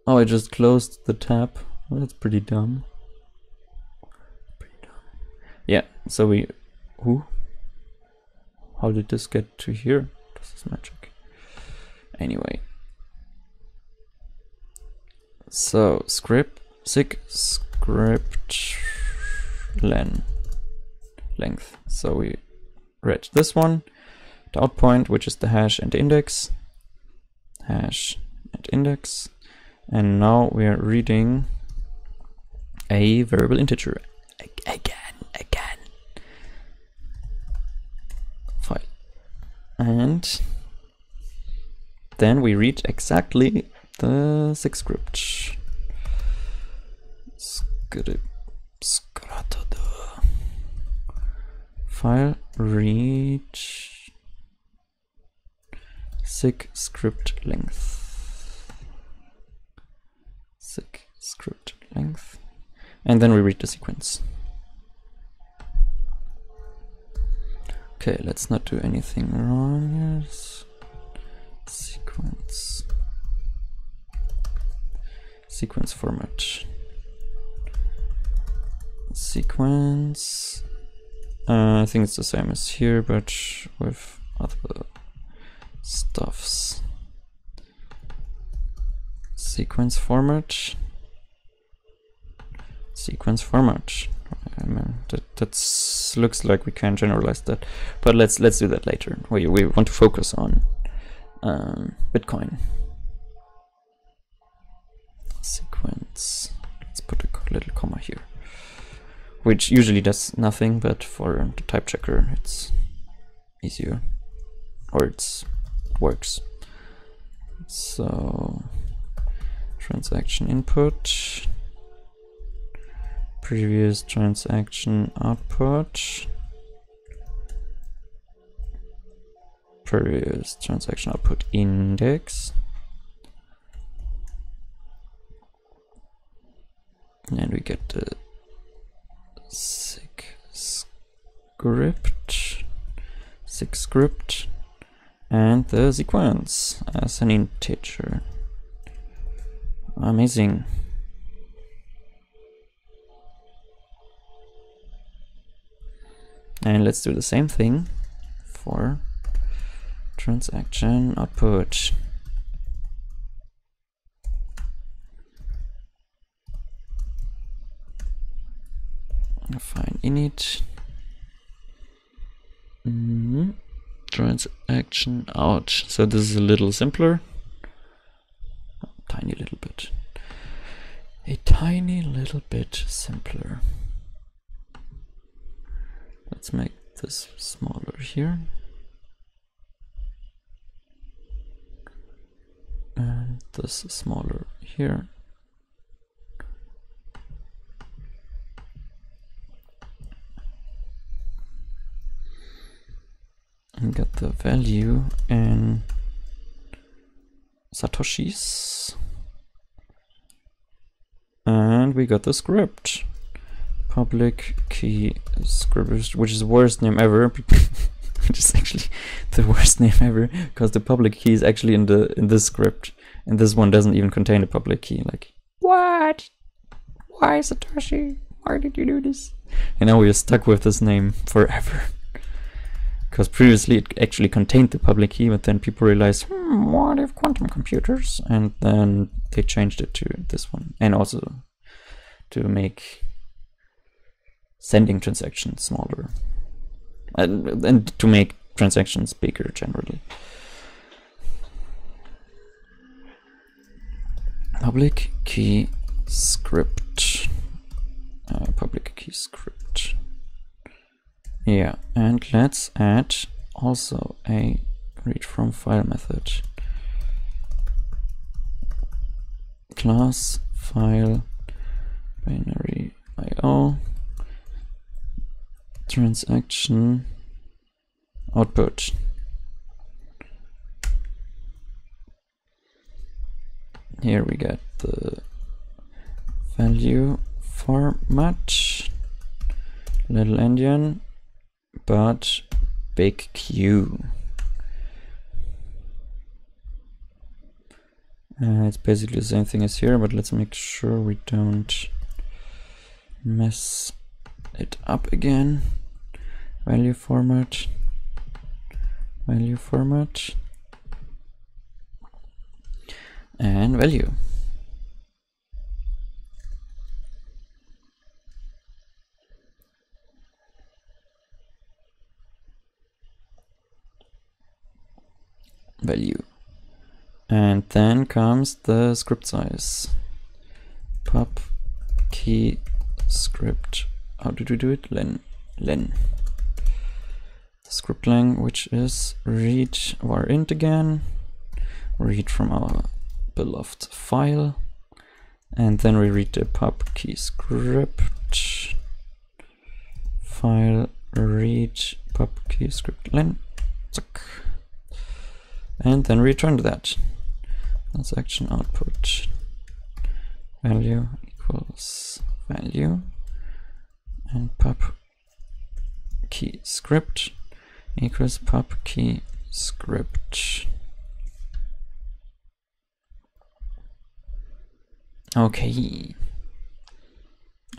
Oh, I just closed the tab. Well, that's pretty dumb. Yeah, so we how did this get to here? This is magic. Anyway. So sig script length. So we read this one, the out point, which is the hash and the index. Hash and index. And now we are reading a variable integer. Again. File. And then we read exactly the sig script. File read sig script length. Sig script length. And then we read the sequence. Okay, let's not do anything wrong. Yes. Sequence format. Sequence. I think it's the same as here, but with other stuffs. Sequence format. That looks like we can generalize that, but let's do that later. We want to focus on Bitcoin. Sequence. Let's put a little comma here, which usually does nothing, but for the type checker it's easier, or it works. So transaction input, previous transaction output, previous transaction output index, and we get the sig script and the sequence as an integer. Amazing. And let's do the same thing for transaction output. Define init. Transaction out. So this is a little simpler. A tiny little bit simpler. Let's make this smaller here. And this smaller here. And get the value in Satoshis. And we got the script. Public key script, which is the worst name ever. Which is actually the worst name ever, because the public key is actually in this script, and this one doesn't even contain a public key. Like, what? Why, Satoshi? Why did you do this? And now we are stuck with this name forever. Because previously it actually contained the public key, but then people realized, what if quantum computers? And then they changed it to this one, and also to make sending transactions smaller, and to make transactions bigger generally. Public key script. Yeah, and let's add also a read from file method. Class file binary IO transaction output. Here we get the value format, little endian, but big Q. It's basically the same thing as here, but let's make sure we don't mess it up again. Value format, and value. Value. And then comes the script size. Pub key script. How did we do it? Len. The script language is read var int again. Read from our beloved file. And then we read the pub key script. File read pub key script len. And then return that. Transaction output value equals value, and pub key script equals pub key script. Okay,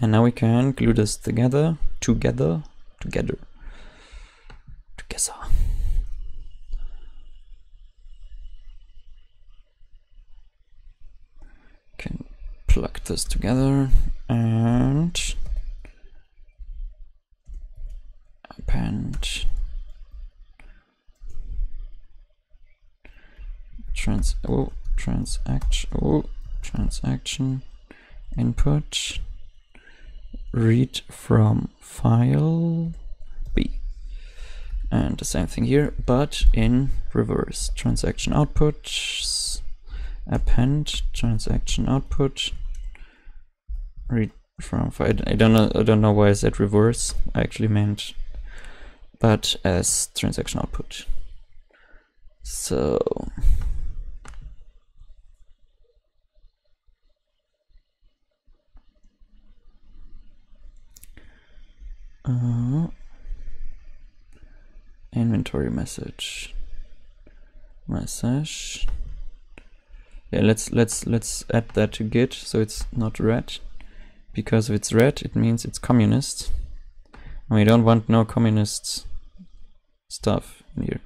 and now we can glue this together. Can plug this together and append transaction input read from file B, and the same thing here but in reverse. Transaction output append transaction output read from file. I don't know why I said reverse. I actually meant but as transaction output. So inventory message. Yeah, let's add that to Git so it's not red, because if it's red it means it's communist, and we don't want no communist stuff in here.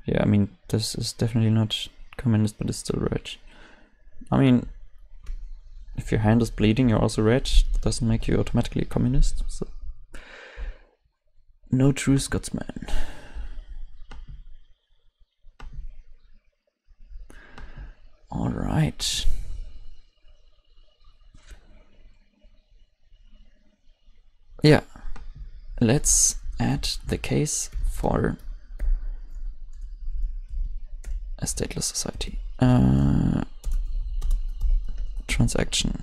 Yeah, I mean this is definitely not communist, but it's still red. I mean, if your hand is bleeding, you're also red. That doesn't make you automatically a communist. So no true Scotsman. All right. Yeah, let's add the case for a stateless society. Transaction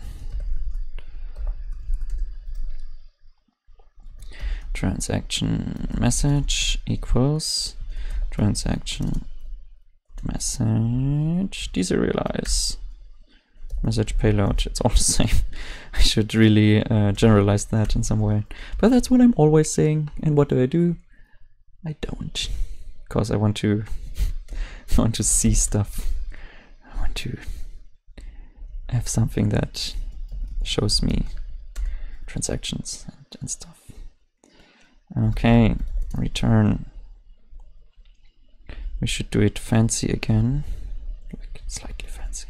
message equals transaction message deserialize message payload. It's all the same. I should really generalize that in some way, but that's what I'm always saying. And what do? I don't, because I want to see stuff. I want to have something that shows me transactions and stuff. Okay, return. We should do it fancy again, like slightly fancy,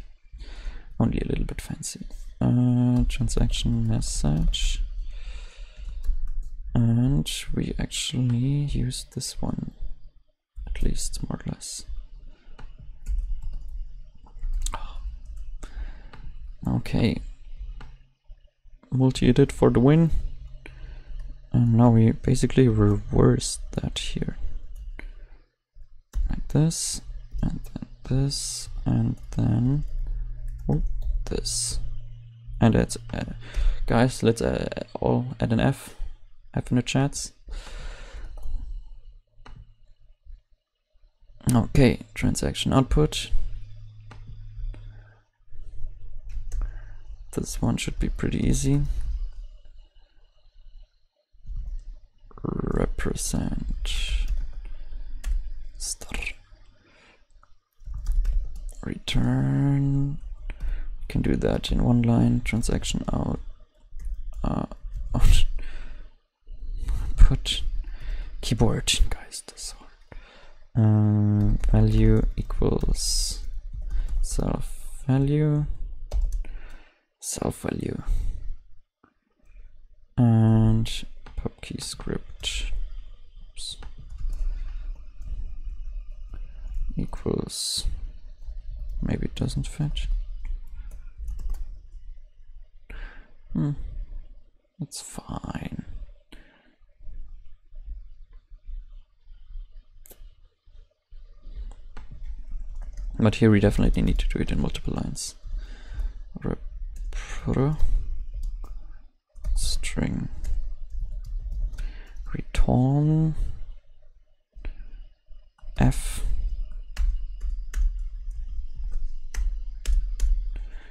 only a little bit fancy. Transaction message, and we actually use this one, at least more or less. Okay, multi-edit for the win, and now we basically reverse that here. Like this, and then this, and then this. And that's guys, let's all add an F in the chats. Okay, transaction output. This one should be pretty easy. %. Return. You can do that in one line. Transaction out. Put keyboard, guys. That's hard. Value equals self value, and pubkey script equals. Maybe it doesn't fit. It's fine. But here we definitely need to do it in multiple lines. Repro string return f.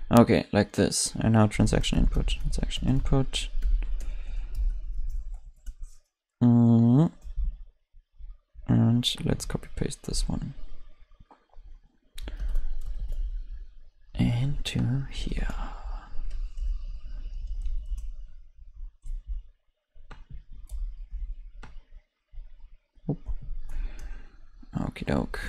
Okay, like this. And now transaction input. And let's copy paste this one into here. Okie doke.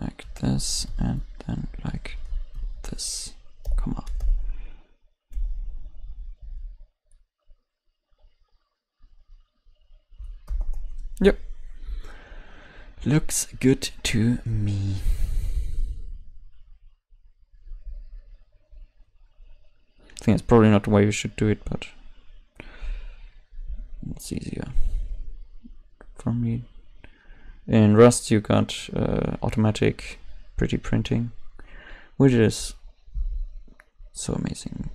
Like this, and then like this, comma. Yep. Looks good to me. I think it's probably not the way you should do it, but it's easier for me. In Rust you got automatic pretty printing, which is so amazing.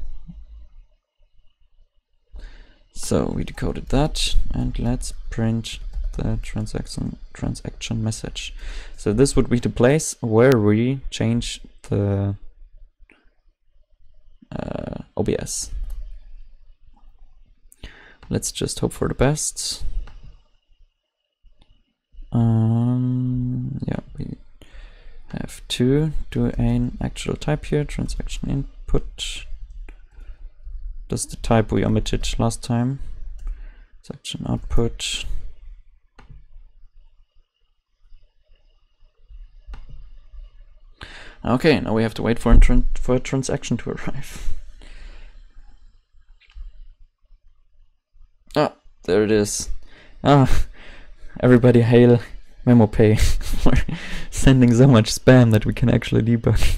So we decoded that, and let's print the transaction message. So this would be the place where we change the OBS. Let's just hope for the best. Yeah, we have to do an actual type here. Transaction input. That's the type we omitted last time. Transaction output. Okay, now we have to wait for a transaction to arrive. Ah, there it is. Ah, everybody hail MemoPay for sending so much spam that we can actually debug.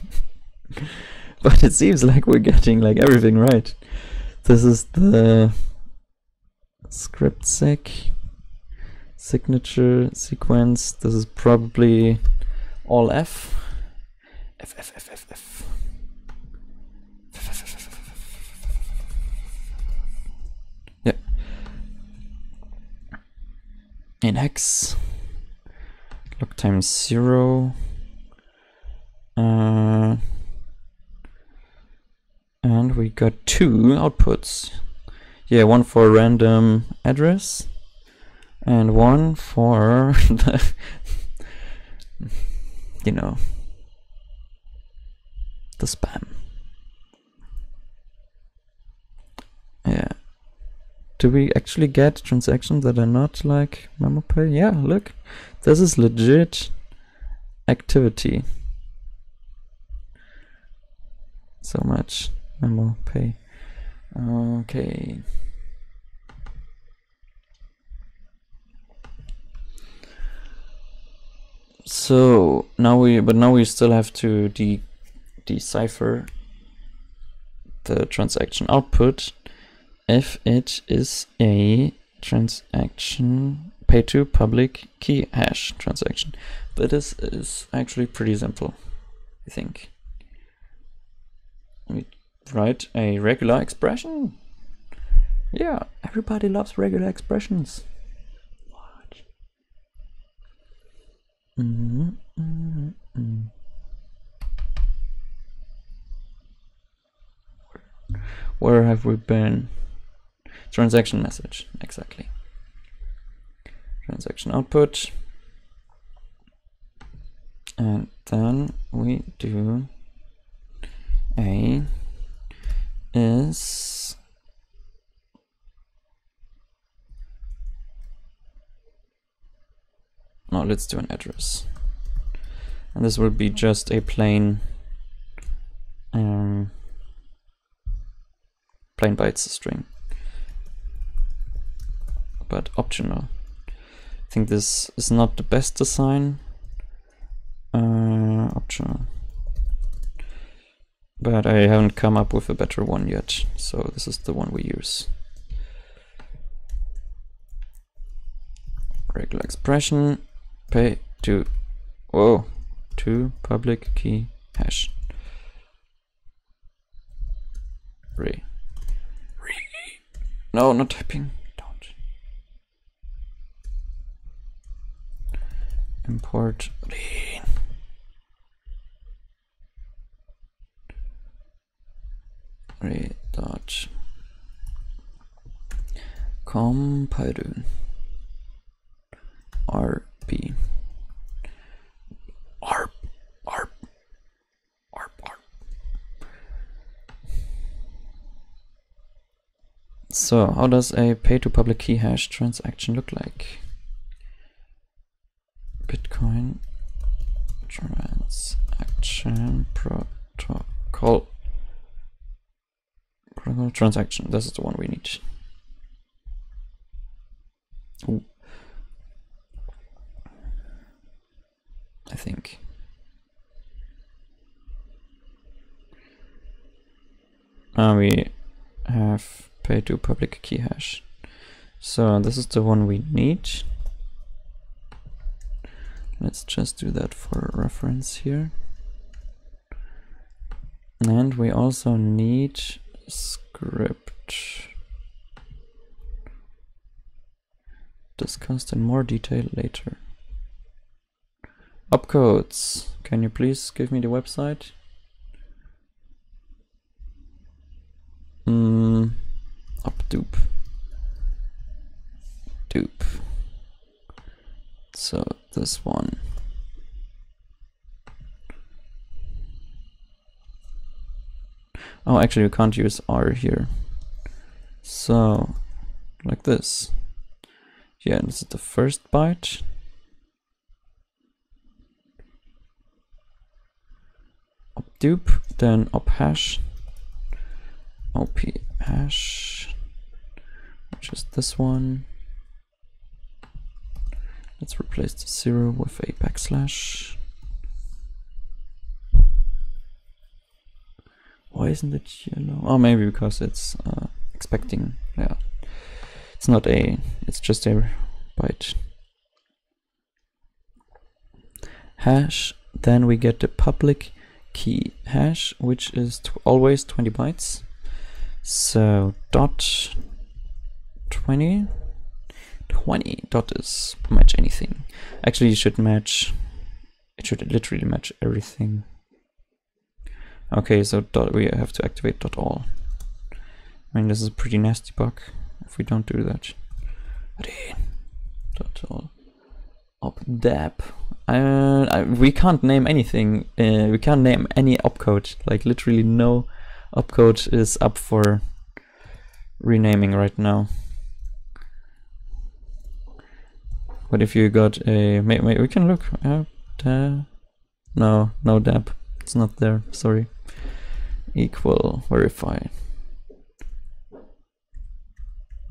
But it seems like we're getting like everything right. This is the script signature sequence. This is probably all F. F. Yeah. In hex. Log times 0. And we got 2 outputs. Yeah, one for random address and one for the, you know, the spam. Yeah. Do we actually get transactions that are not like MemoPay? Yeah, look. This is legit activity. So much MemoPay. Okay. So now we still have to decipher the transaction output if it is a transaction pay to public key hash transaction. But this is actually pretty simple, I think. We write a regular expression. Yeah, everybody loves regular expressions. What? Where have we been? Transaction message, exactly. Transaction output. And then we do a is no, let's do an address. And this will be just a plain bytes string, but optional. I think this is not the best design. Optional. But I haven't come up with a better one yet, so this is the one we use. Regular expression, pay to, to public key hash. No, not typing. Don't. Import dot compile rb arp. So how does a pay to public key hash transaction look like? Bitcoin transaction protocol transaction. This is the one we need. Ooh. I think. We have pay to public key hash. So this is the one we need. Let's just do that for reference here. And we also need script. Discussed in more detail later. Opcodes. Can you please give me the website? Updupe. Dupe. So this one. Oh, actually, you can't use R here. So, like this. Yeah, this is the first byte. Updupe, then ophash. OP hash, which is this one. Let's replace the 0 with a backslash. Why isn't it yellow? Oh, maybe because it's expecting. Yeah, it's not a. It's just a byte. Hash. Then we get the public key hash, which is always 20 bytes. So dot 20 dot is match anything. Actually, you should match. It should literally match everything. Okay, so dot, we have to activate dot all. I mean, this is a pretty nasty bug if we don't do that. Dot all. Opdap. We can't name anything. We can't name any opcode. Like literally no opcode is up for renaming right now. But if you got a, we can look. No dap. It's not there. Sorry. Equal verify.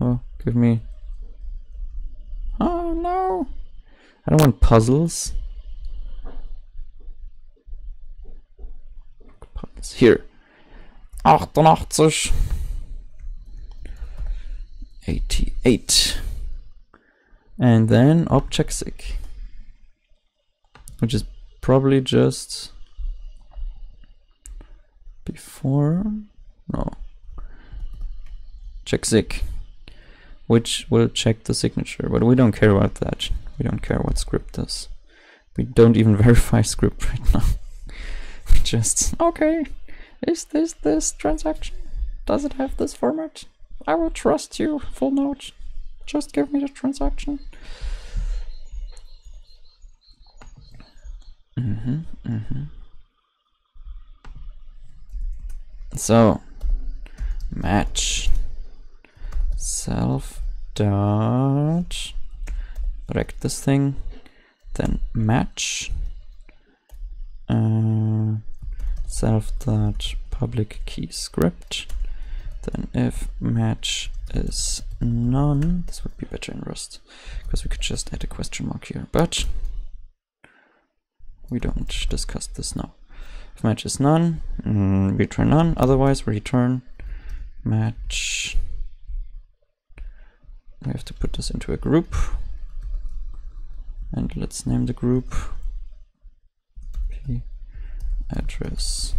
Oh, give me. Oh no! I don't want puzzles. Here. 88. 88. And then object-sig, which is probably just before, no, check-sig, which will check the signature, but we don't care about that. We don't care what script does. We don't even verify script right now. We just, okay, is this transaction? Does it have this format? I will trust you, full node. Just give me the transaction. So, match self dot rect this thing, then match self dot public key script, then if match is none, this would be better in Rust because we could just add a question mark here, but we don't discuss this now. If match is none, return none, otherwise return match. We have to put this into a group, and let's name the group p address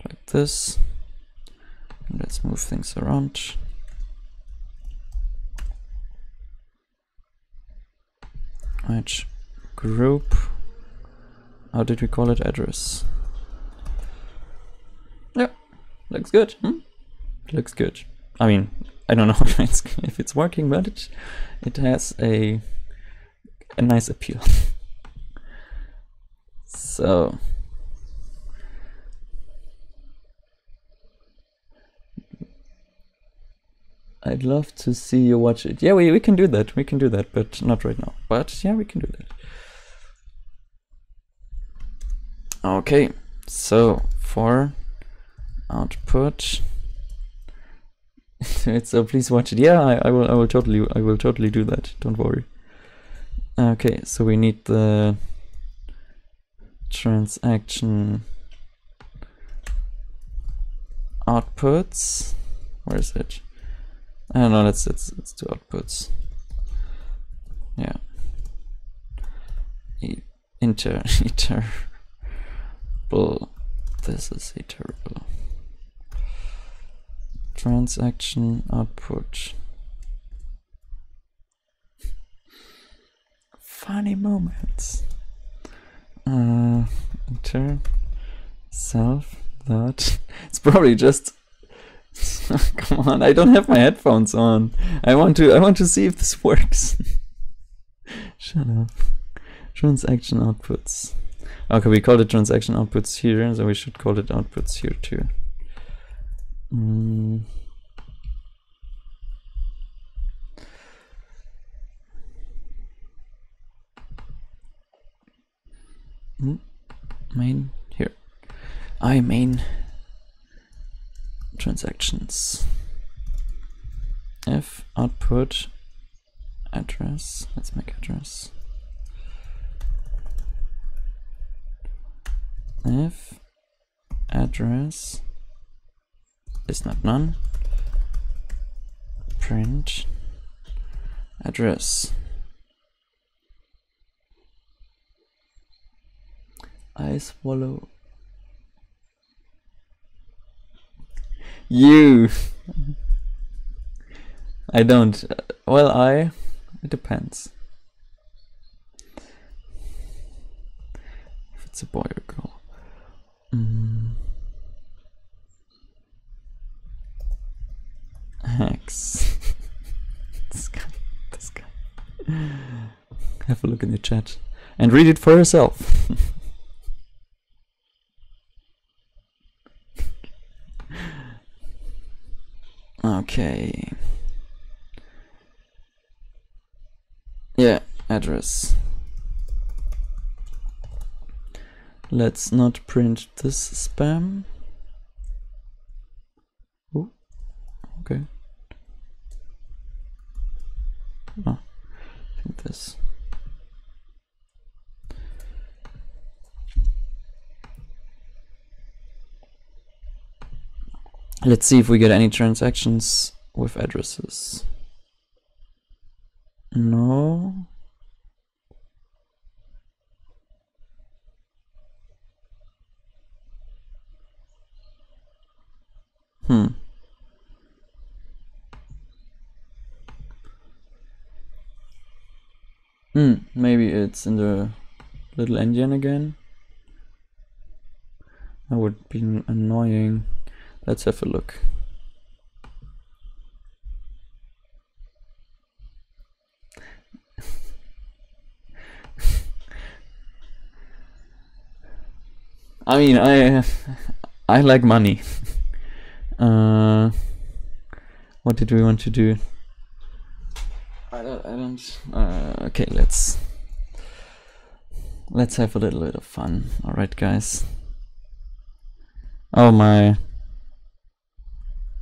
like this. And let's move things around. Match group. How did we call it? Address. Yeah, looks good. Looks good. I mean, I don't know if it's working, but it has a nice appeal. So I'd love to see you watch it. Yeah, we can do that. We can do that, but not right now. But yeah, we can do that. Okay, so for output, so please watch it. Yeah, I will totally do that. Don't worry. Okay, so we need the transaction outputs. Where is it? I don't know. It's two outputs. Yeah. This is iterable. Transaction output. Funny moments. Enter self that. It's probably just. Come on! I don't have my headphones on. I want to see if this works. Shut up. Transaction outputs. Okay, we called it transaction outputs here, so we should call it outputs here too. Main here. Main transactions. If output address. Let's make address. If address is not none, print address. I swallow you. I don't. Well, it depends. If it's a boy or girl. Hex. This guy. Have a look in the chat and read it for yourself. Okay. Yeah, address. Let's not print this spam. Oh, okay. Oh, I think this. Let's see if we get any transactions with addresses. No. Maybe it's in the little engine again. That would be annoying. Let's have a look. I mean, I like money. What did we want to do? I don't. Okay, let's have a little bit of fun. All right, guys. Oh, my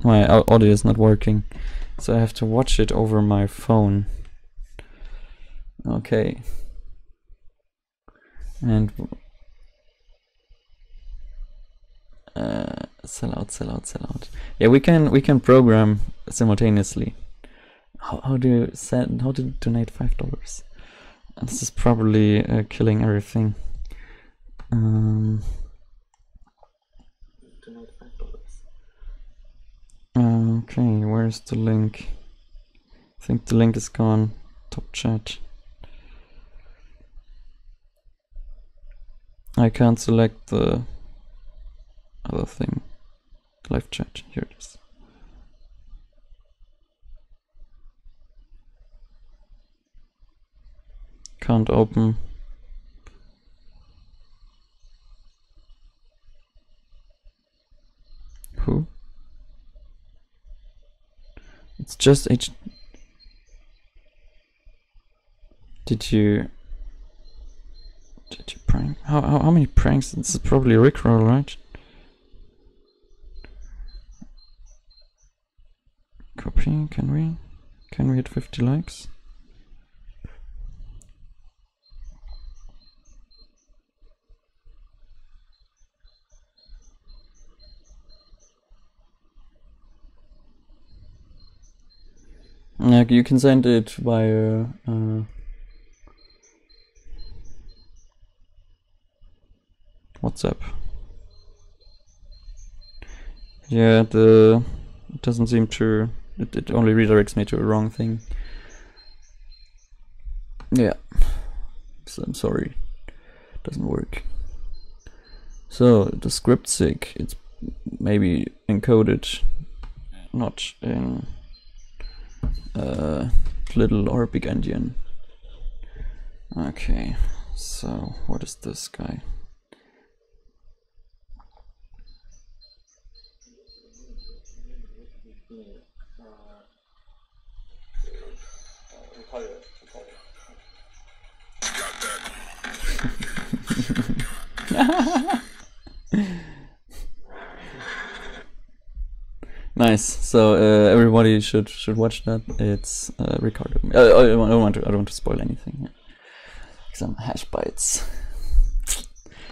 audio is not working, so I have to watch it over my phone. Okay. And sell out. Yeah, we can program simultaneously. How do you donate $5? This is probably killing everything. Donate $5. Okay, where's the link? I think the link is gone. Top chat. I can't select the other thing. Live chat. Here it is. Can't open. Who? It's just H. Did you prank? How many pranks? This is probably a Rickroll, right? Copy. Can we hit 50 likes? Yeah, you can send it via WhatsApp. Yeah, it doesn't seem to. It only redirects me to a wrong thing. Yeah, so I'm sorry, it doesn't work. So the script sig, it's maybe encoded not in little or big endian. Okay, so what is this guy? Nice. So everybody should watch that. It's Ricardo. I don't want to spoil anything. Yeah. Some hash bytes.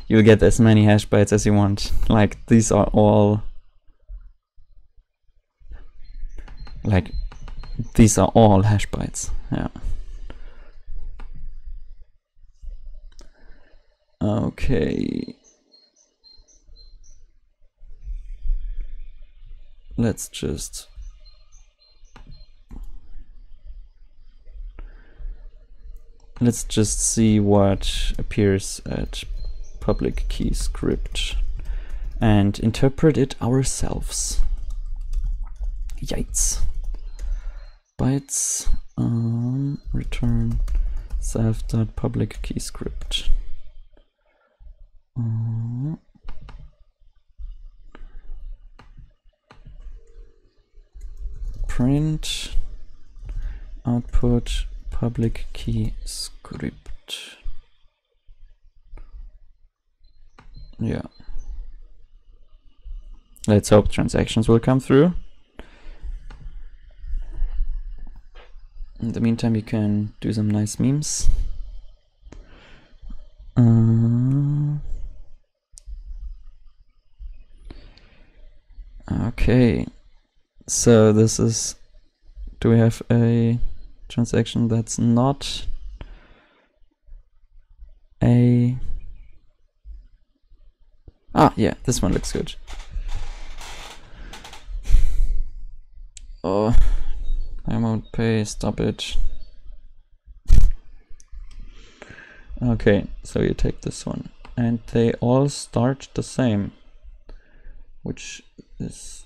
You'll get as many hash bytes as you want. Like these are all. Like these are all hash bytes. Yeah. Okay. Let's just see what appears at public key script and interpret it ourselves. Yikes. Bytes return self.public key script. Print output public key script. Yeah. Let's hope transactions will come through. In the meantime, you can do some nice memes. Okay. So this is, do we have a transaction that's not a, yeah, this one looks good. Oh, I won't pay, stop it. Okay, so you take this one and they all start the same, which is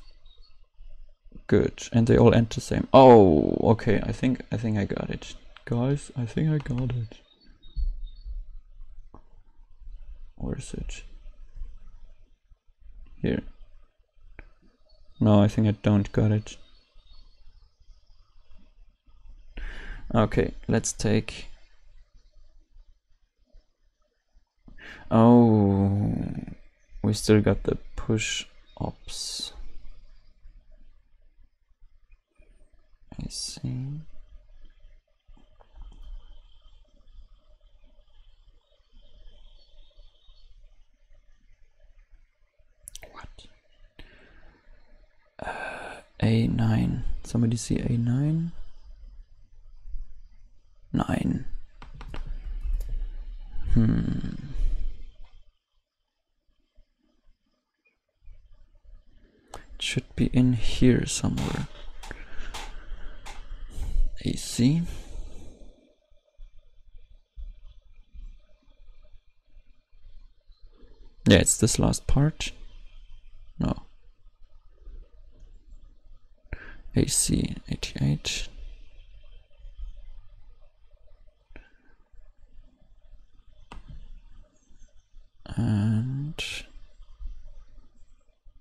good, and they all end the same. Oh, okay. I think I got it, guys. I think I got it. Where is it? Here. No, I think I don't got it. Okay, let's take. Oh, we still got the push ops. I see. What? A9. Somebody see A9? 9. It should be in here somewhere. AC. Yeah, it's this last part. No. AC 88. And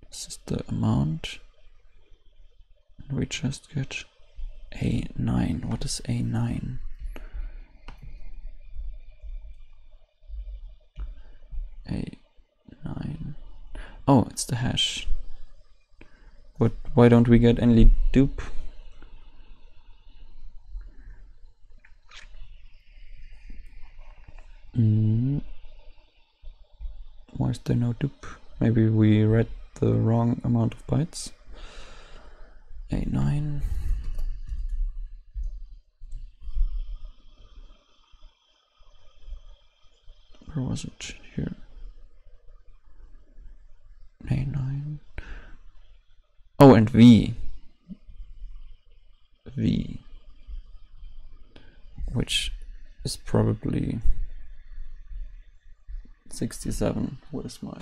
this is the amount. We just get A9. What is A9? A9. Oh, it's the hash. But why don't we get any dupe? Why is there no dupe? Maybe we read the wrong amount of bytes. A9. Where was it? Here. A9. Oh, and V. V. Which is probably 67. Where's my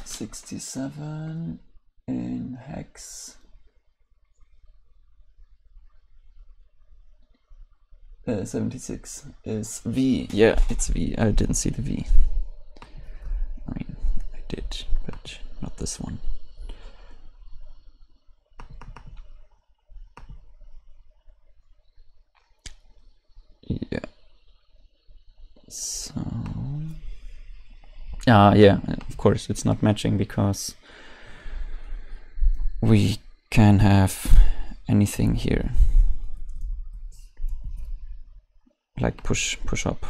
67 in hex? 76 is V. Yeah, it's V. I didn't see the V. I mean, I did, but not this one. Yeah. So. Yeah, of course it's not matching because we can have anything here. Like push up.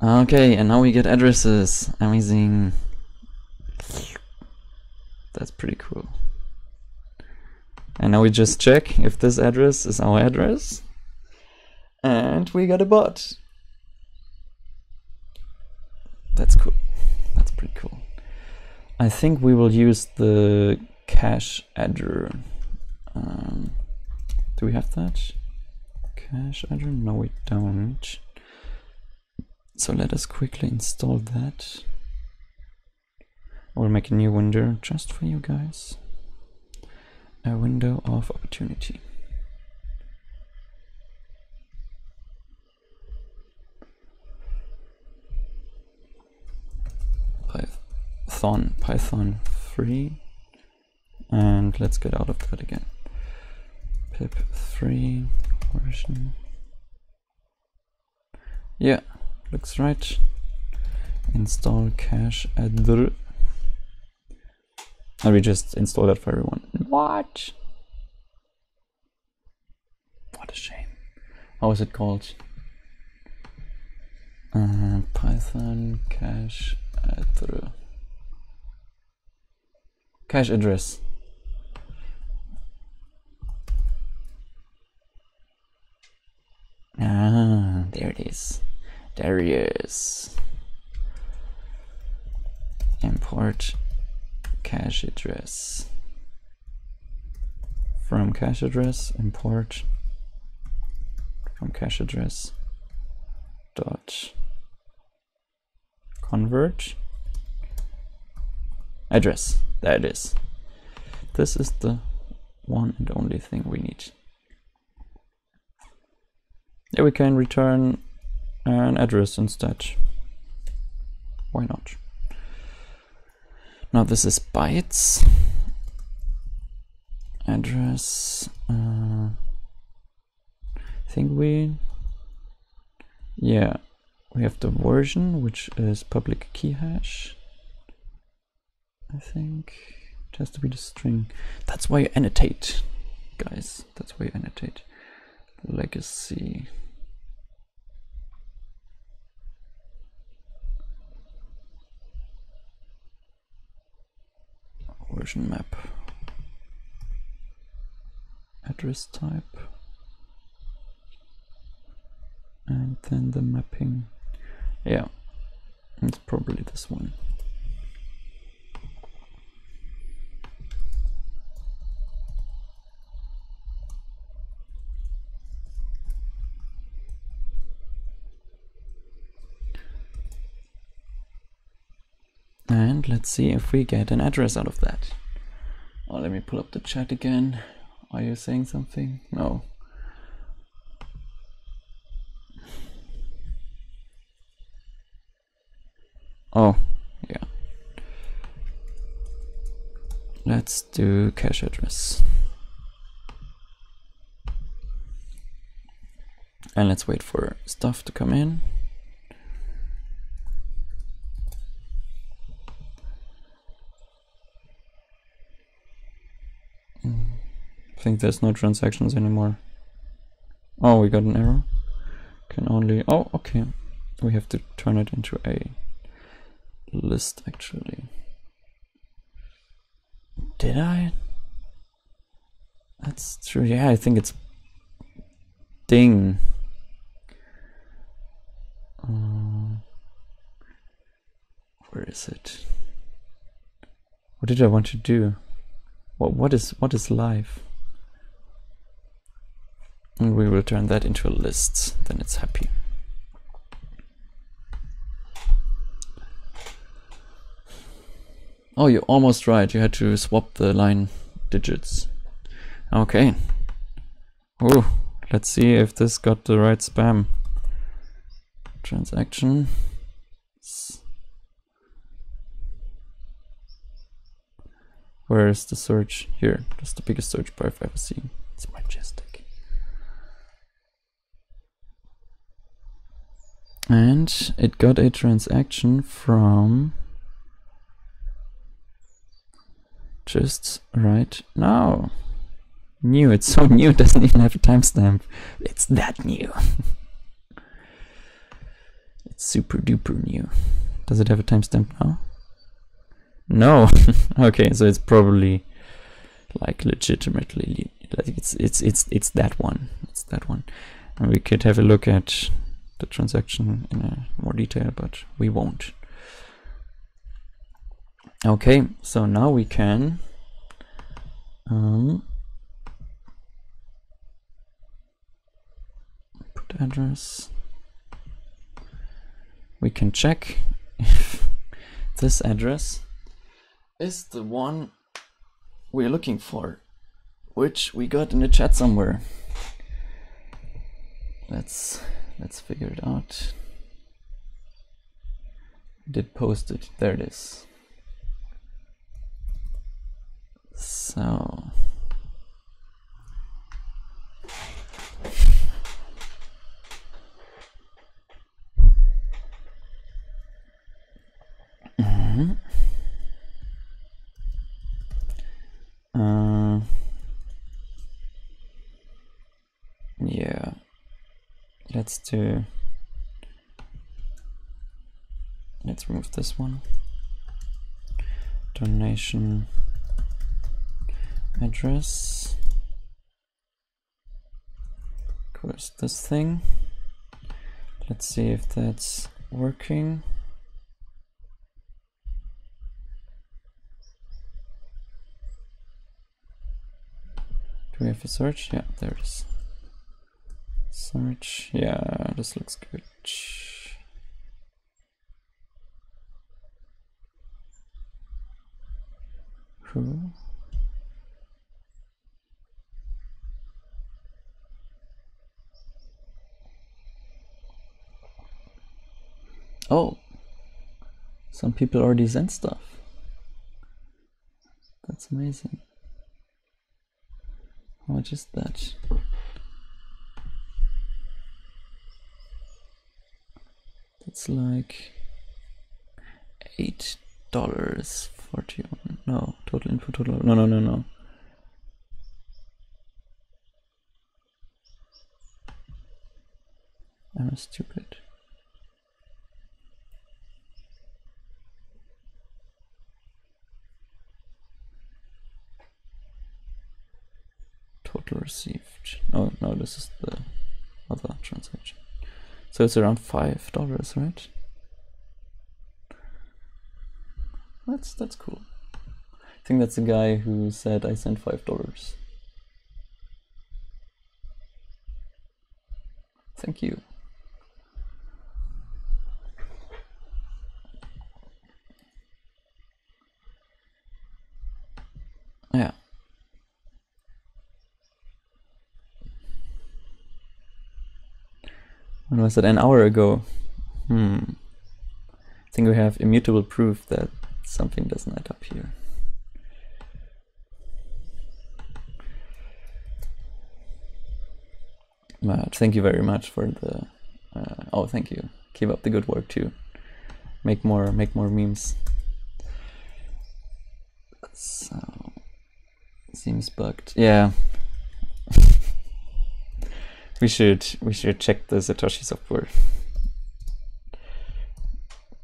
Okay, and now we get addresses. Amazing. That's pretty cool. And now we just check if this address is our address. And we got a bot. That's cool. That's pretty cool. I think we will use the cache adder. Do we have that? Cache adder? No, we don't. So let us quickly install that. I will make a new window just for you guys. A window of opportunity. Python 3, and let's get out of that again. Pip 3 version. Yeah, looks right. Install cache adder. And we just install that for everyone. What? What a shame. How is it called? Python cache adder. Cache address. There it is. There he is. Import cache address. From cache address, import from cache address dot convert address. There it is. This is the one and only thing we need. Yeah, we can return an address instead. Why not? Now this is bytes. Address. I think we have the version, which is public key hash. I think it has to be the string. That's why you annotate, guys. That's why you annotate. Legacy. Version map. Address type. And then the mapping. Yeah, it's probably this one. And let's see if we get an address out of that. Oh, let me pull up the chat again. Are you saying something? No. Oh, yeah. Let's do cache address. And let's wait for stuff to come in. I think there's no transactions anymore. Oh, we got an error. Can only, oh, okay. We have to turn it into a list actually. Did I? That's true. Yeah, I think it's ding. Where is it? What did I want to do? What is live? And we will turn that into a list, then it's happy. Oh, you're almost right. You had to swap the line digits. Okay. Oh, let's see if this got the right spam. Transaction. Where is the search? Here. That's the biggest search bar I've ever seen. It's majestic. And it got a transaction from just right now. New. It's so new, it doesn't even have a timestamp. It's that new. It's super duper new. Does it have a timestamp now? No. Okay, so it's probably like legitimately like it's that one. It's that one. And we could have a look at the transaction in more detail, but we won't. Okay, so now we can put address. We can check if this address is the one we're looking for, which we got in the chat somewhere. Let's figure it out. Did post it. There it is. So yeah, let's remove this one. Donation address. Of course, this thing. Let's see if that's working. Do we have a search? Yeah, there it is. Search. Yeah, this looks good. Who? Oh, some people already sent stuff. That's amazing. How much is that? It's like $8.41. No, total info, total. No. I'm stupid. Total received. Oh no, this is the other transaction. So it's around $5, right? That's cool. I think that's the guy who said I sent $5. Thank you. Yeah. When was it? An hour ago. I think we have immutable proof that something doesn't add up here. But thank you very much for the. Oh, thank you. Keep up the good work too. Make more memes. So seems bugged. Yeah. we should check the Satoshi software.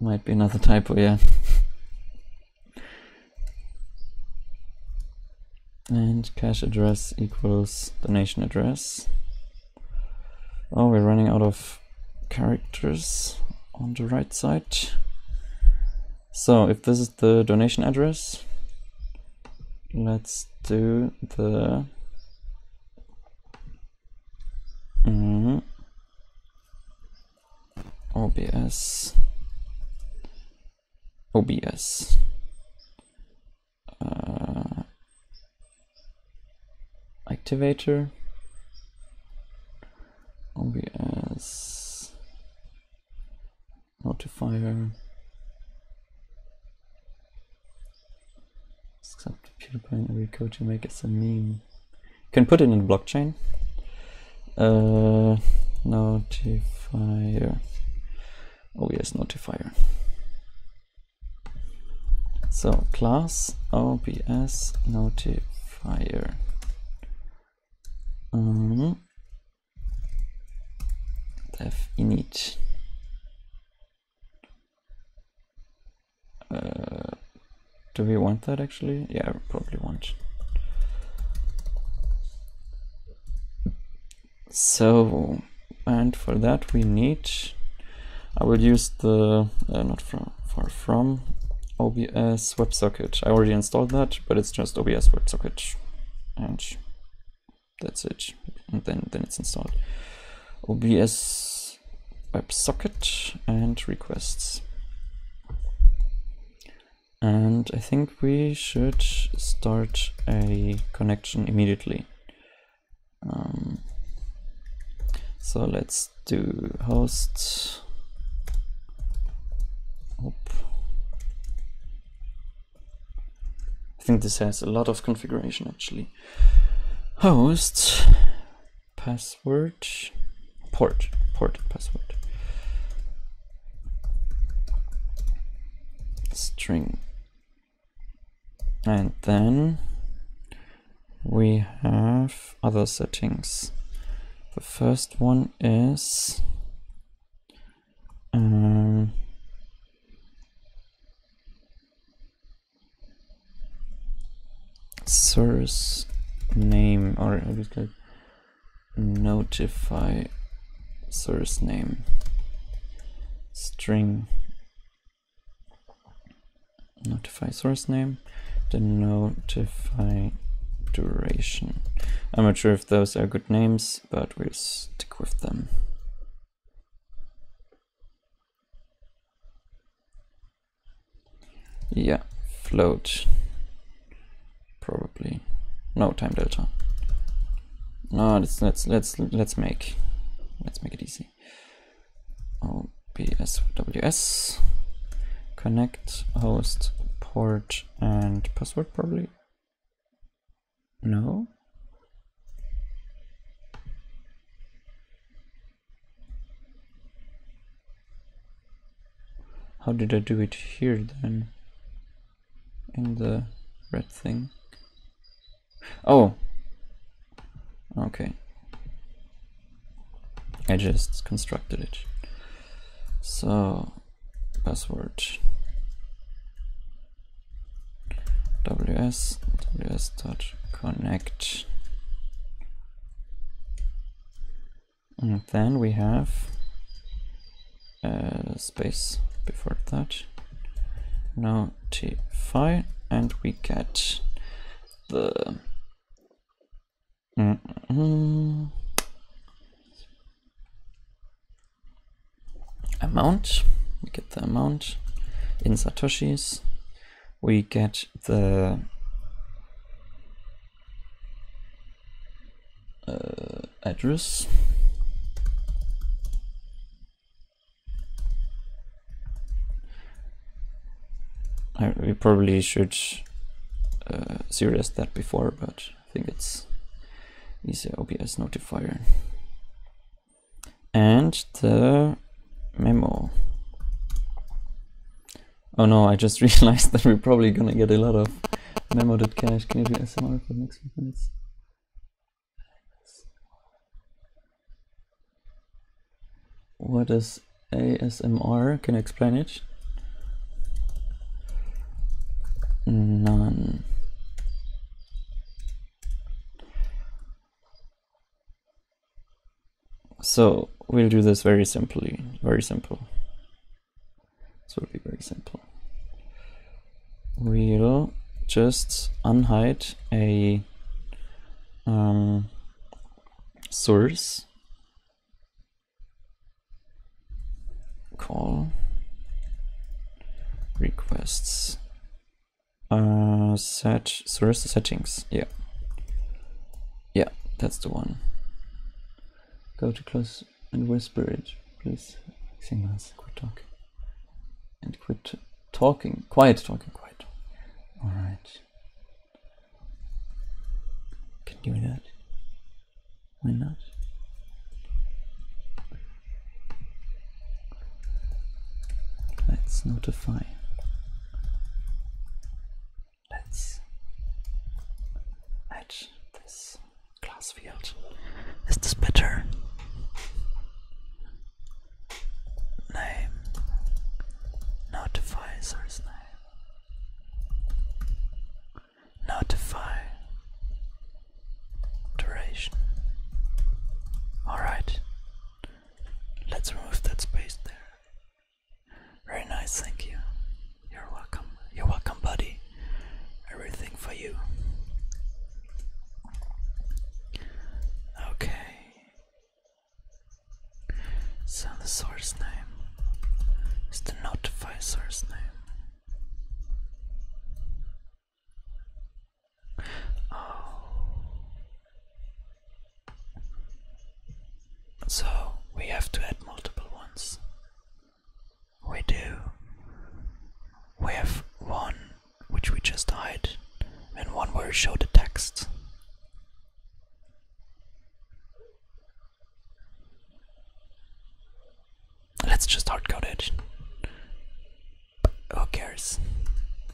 Might be another typo, yeah. And cache address equals donation address. Oh, we're running out of characters on the right side. So if this is the donation address, let's do the OBS activator, OBS notifier, accept PewDiePie and every code you make as a meme. You can put it in the blockchain. Notifier, OBS notifier. So class OBS notifier. Def init. Do we want that actually? Yeah, we probably want. So, and for that we need, I will use the not from OBS WebSocket. I already installed that, but it's just OBS WebSocket, and that's it. And then it's installed. OBS WebSocket and requests. And I think we should start a connection immediately. So let's do host. I think this has a lot of configuration actually. Host, password, port password, string. And then we have other settings. The first one is source name, or I would like notify source name string. Notify source name, then notify duration. I'm not sure if those are good names, but we'll stick with them. Yeah, float. Probably. No, time delta. No, let's make it easy. OBS connect host port and password probably. No. How did I do it here then? In the red thing. Oh. Okay. I just constructed it. So password ws.connect, and then we have space before that, notify, and we get the amount. We get the amount in Satoshis. We get the address. We probably should serious that before, but I think it's easier. OBS notifier. And the memo. Oh no, I just realized that we're probably gonna get a lot of memo.cache. Can you do SMR for the next few minutes? What is ASMR? Can you explain it? None. So we'll do this very simply. Very simple. This will be very simple. We'll just unhide a source call requests set source settings. Yeah, that's the one. Go to close and whisper it, please. Signals, quit talking. And quit talking. Quiet talking, quiet. Alright. Can you do that? Why not? Let's notify. Let's add this class field. Is this better? Name. Notify source name. Notify duration. Alright. Let's remove that space there. Very nice, thank you. You're welcome. You're welcome, buddy. Everything for you. Okay. So the source name is the notify source name. So we have to add multiple ones. We do. We have one which we just hide, and one where we show the text. Let's just hardcode it. Who cares?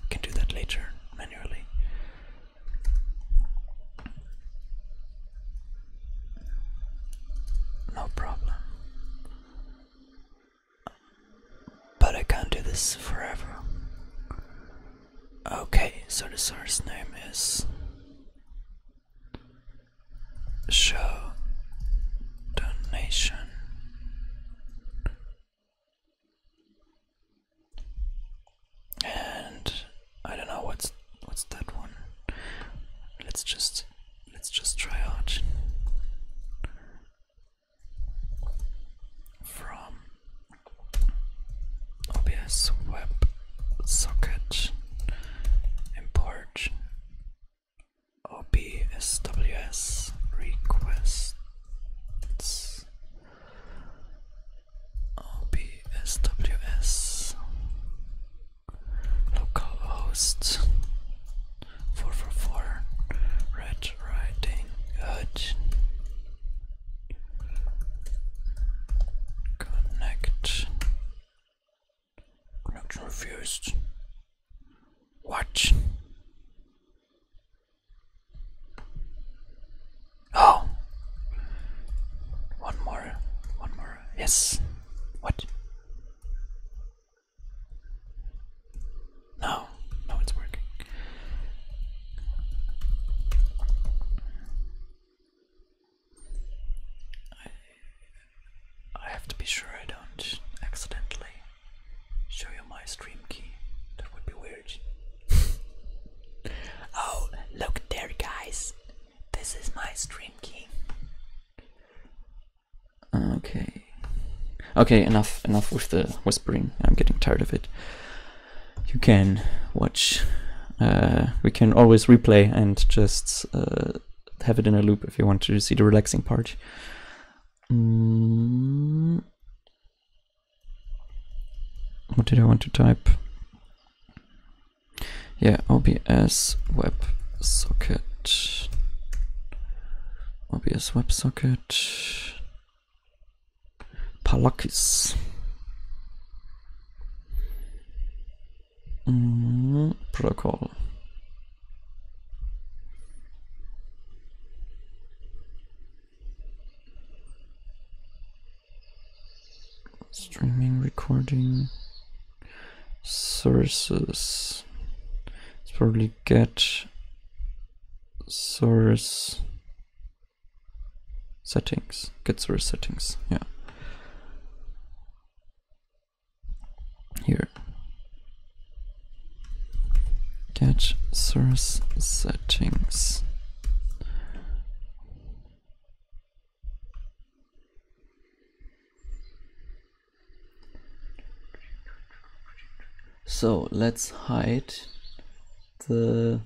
We can do that later manually. No problem. But I can't do this forever. Okay, so the source name is show donation. And I don't know what's that one. Let's just OBS web socket import OBSWS requests OBSWS localhost 444 Red Riding Hood connection refused. What? Oh, one more. Yes. What? No, it's working. I have to be sure I don't accidentally show you my stream key. That would be weird. Oh, look there, guys. This is my stream key. Okay, enough with the whispering. I'm getting tired of it. You can watch. We can always replay and just have it in a loop if you want to see the relaxing part. What did I want to type? Yeah, OBS WebSocket. OBS WebSocket. Palakis. Protocol. Streaming, recording, sources. It's probably get source settings. Get source settings, yeah. Here. Get source settings. So let's hide the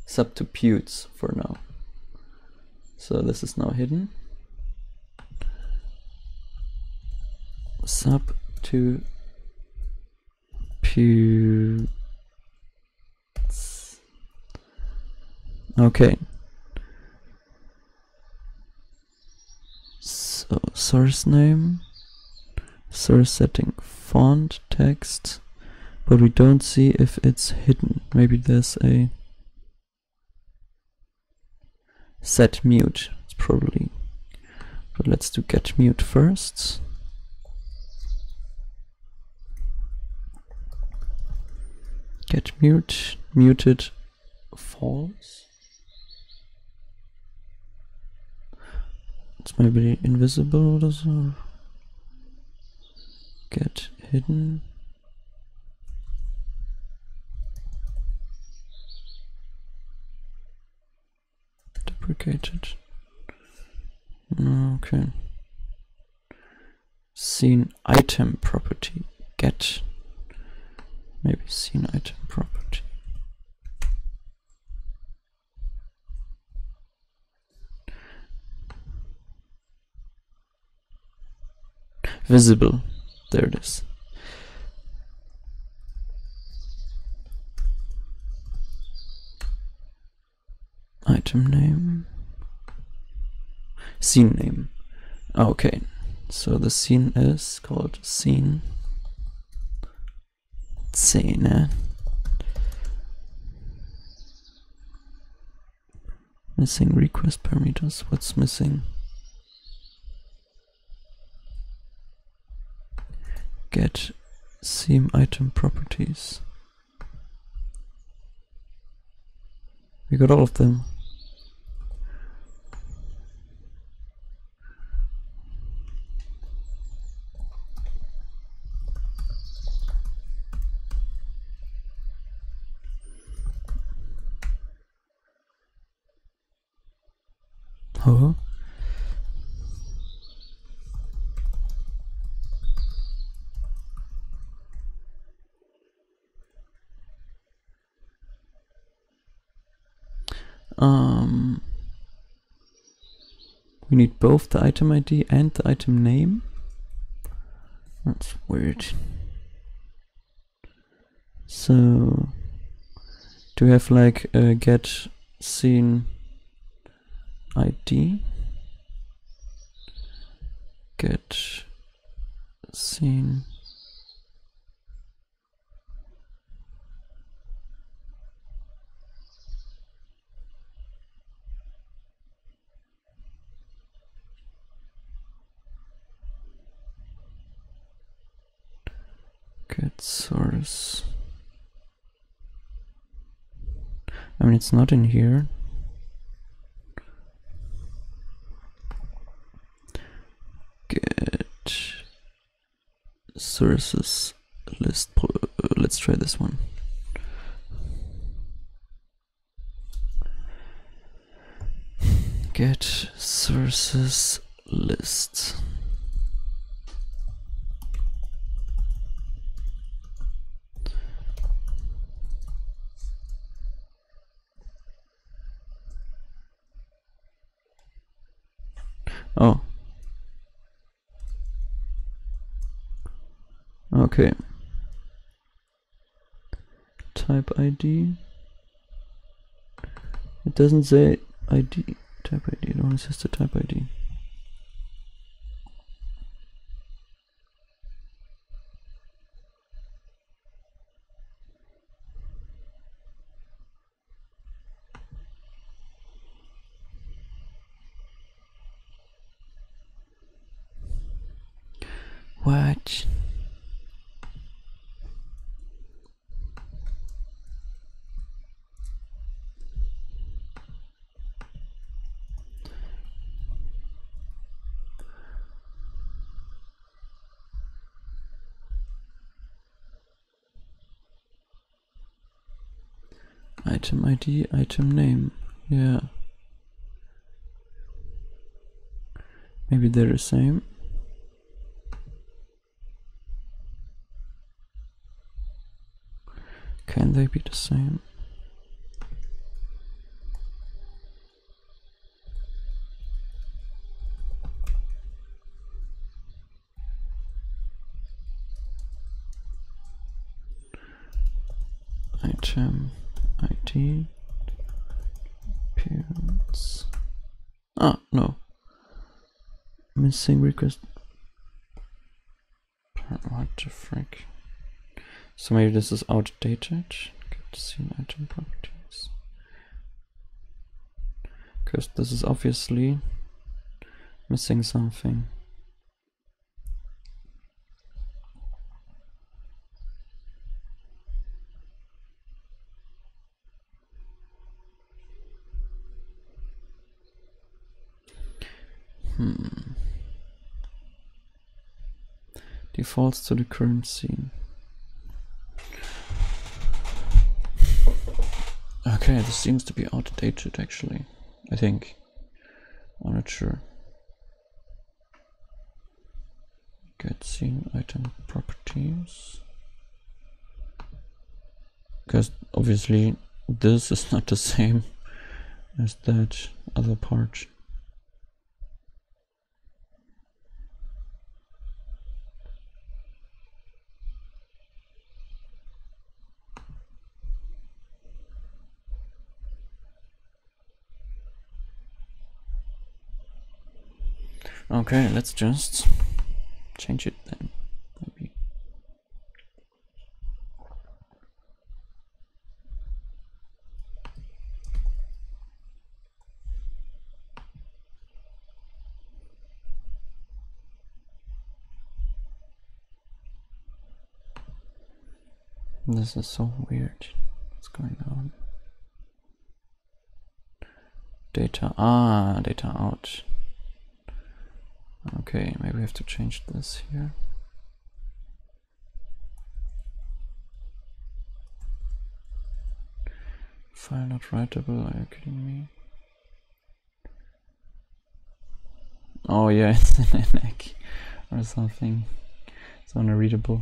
subtoputes for now. So this is now hidden. Subtoputes. Okay. So source name, source setting, font, text, but we don't see if it's hidden. Maybe there's a set mute. It's probably, but let's do get mute first. Get mute, muted, false. It's maybe invisible or so. Get hidden. Deprecated. Okay. Scene item property. Get. Maybe scene item property. Visible. There it is. Item name. Scene name. Okay. So the scene is called scene. Szene. Missing request parameters. What's missing? Get theme item properties. We got all of them. Oh. We need both the item ID and the item name. That's weird. So, do we have like a get scene ID? Get scene. Get source. I mean, it's not in here. Get sources list. Let's try this one. Get sources list. Oh. Okay. Type ID. It doesn't say ID. Type ID. It only says the type ID. What? Item ID, item name. Yeah. Maybe they're the same. Can they be the same? Item ID appearance. Ah, no. Missing request. What the frick? So maybe this is outdated. Get to see item properties. Because this is obviously missing something. Defaults to the current scene. Okay, this seems to be outdated actually. I think. I'm not sure. Get scene item properties. Because obviously this is not the same as that other part. Okay, let's just change it then, maybe. This is so weird. What's going on? Data, data out. Okay, maybe we have to change this here. File not writable, are you kidding me? Oh yeah, it's an NX or something. It's unreadable.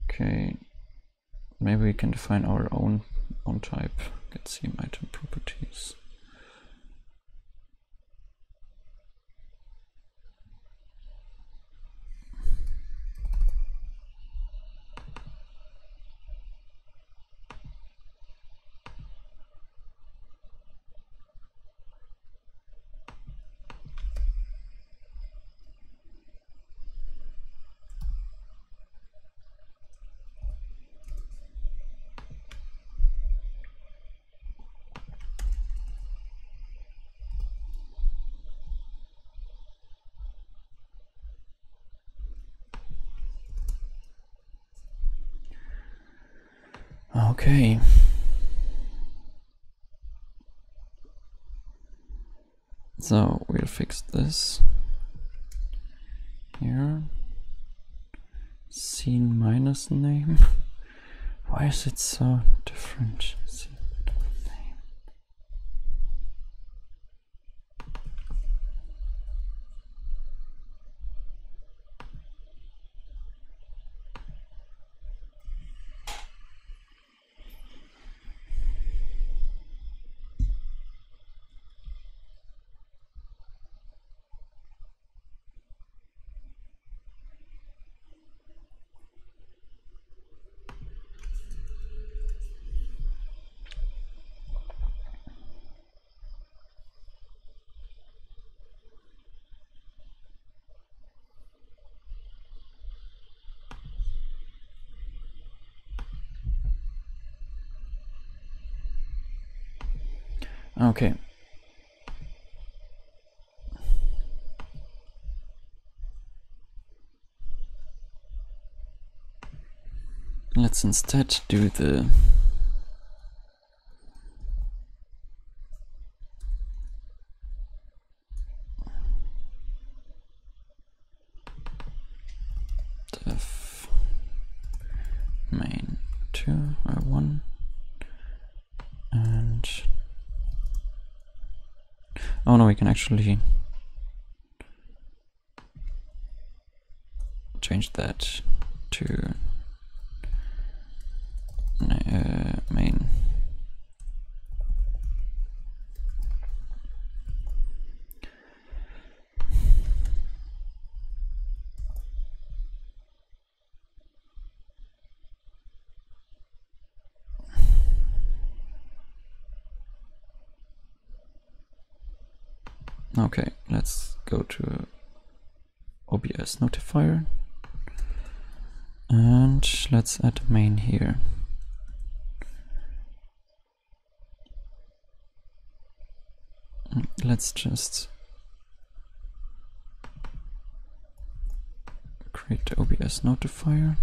Okay, maybe we can define our own type. get scene item properties. Okay. So we'll fix this here. Scene minus name. Why is it so different? Scene name. Okay. Let's instead do the def main 2 or 1 and oh no, we can actually change that to main. Okay, let's go to OBS notifier and let's add main here. Let's just create the OBS notifier.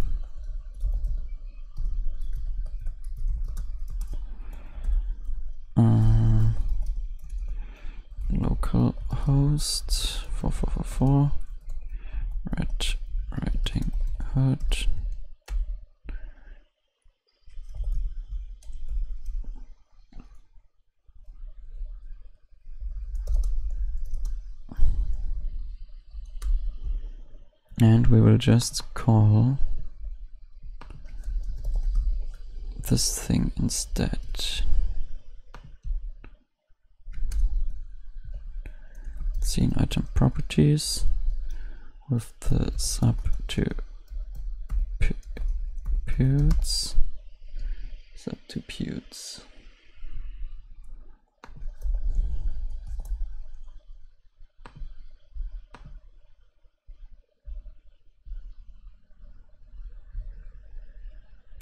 Local host 4444 red writing hood. And we will just call this thing instead. Scene item properties with the sub to putes. Sub to putes.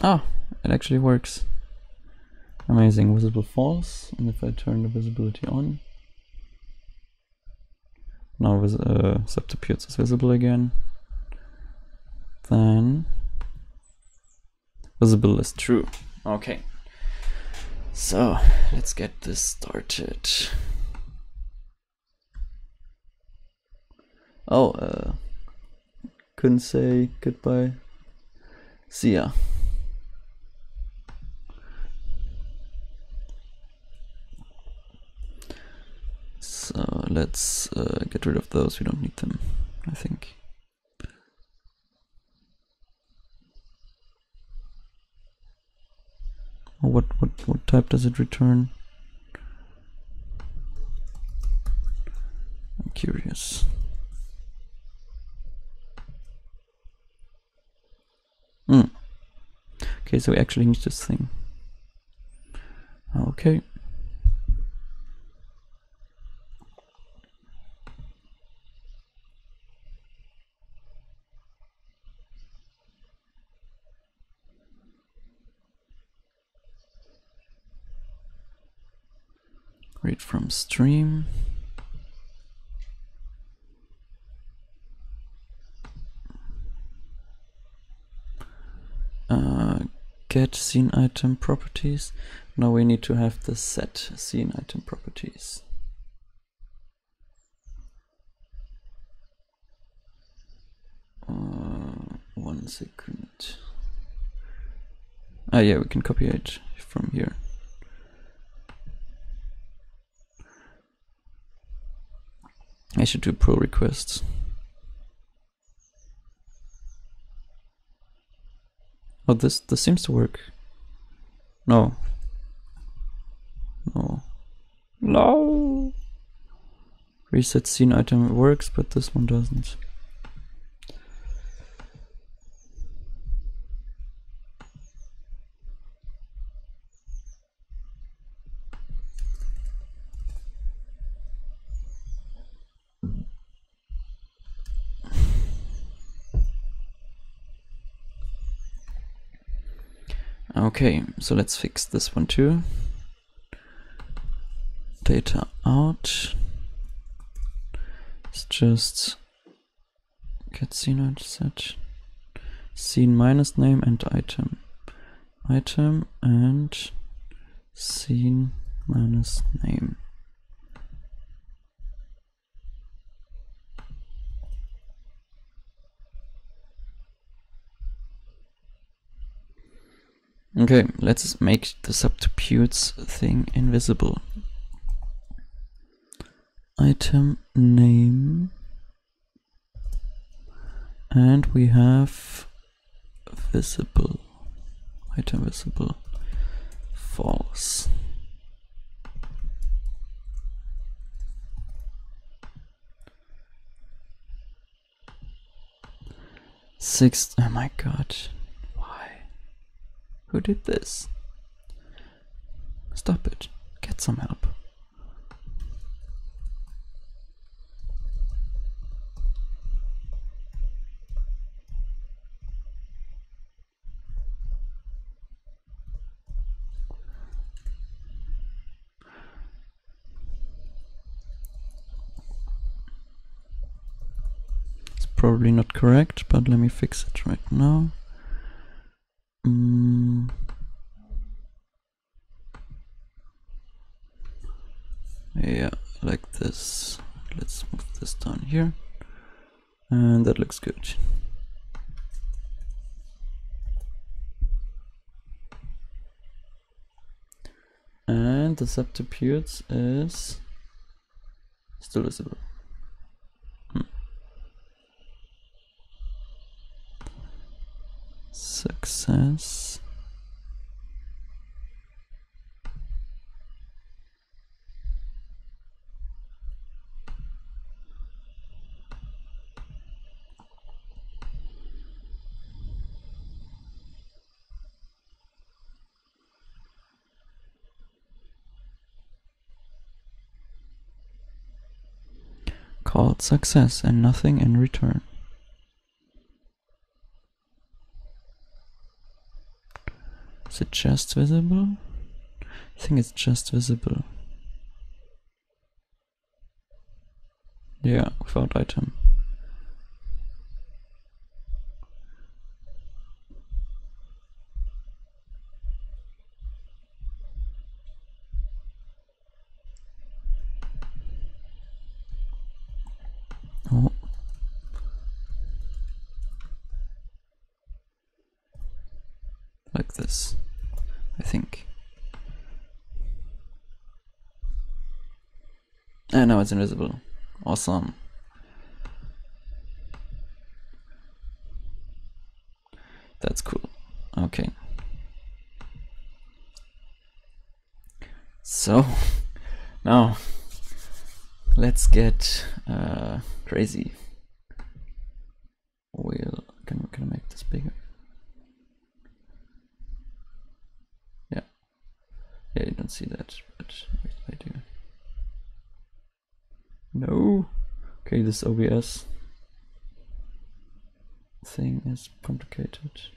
Oh, it actually works. Amazing. Visible false, and if I turn the visibility on, now substitutes is visible again. Then visible is true. Okay. So let's get this started. Oh, couldn't say goodbye. See ya. So let's get rid of those, we don't need them, I think. Or what type does it return? I'm curious. Okay, so we actually need this thing. Okay. Read from stream. Get scene item properties. Now we need to have the set scene item properties. One second. Ah, yeah, we can copy it from here. I should do pull requests. Oh, this seems to work. No. Reset scene item works, but this one doesn't. Okay, so let's fix this one too. Data out. It's just get scene set scene minus name and item and scene minus name. Okay, let's make the substitutes thing invisible. Item name, and we have visible. Item visible false. Sixth. Oh my god. Who did this? Stop it. Get some help. It's probably not correct, but let me fix it right now. Yeah, like this. Let's move this down here. And that looks good. And the substitutes is still visible. Success. Called success and nothing in return. Is it just visible? I think it's just visible. Yeah, without item. Oh. Like this, I think. And now it's invisible. Awesome. That's cool. Okay. So now let's get crazy. Can I make this bigger? Yeah, you don't see that, but I do. No. Okay, this OBS thing is complicated.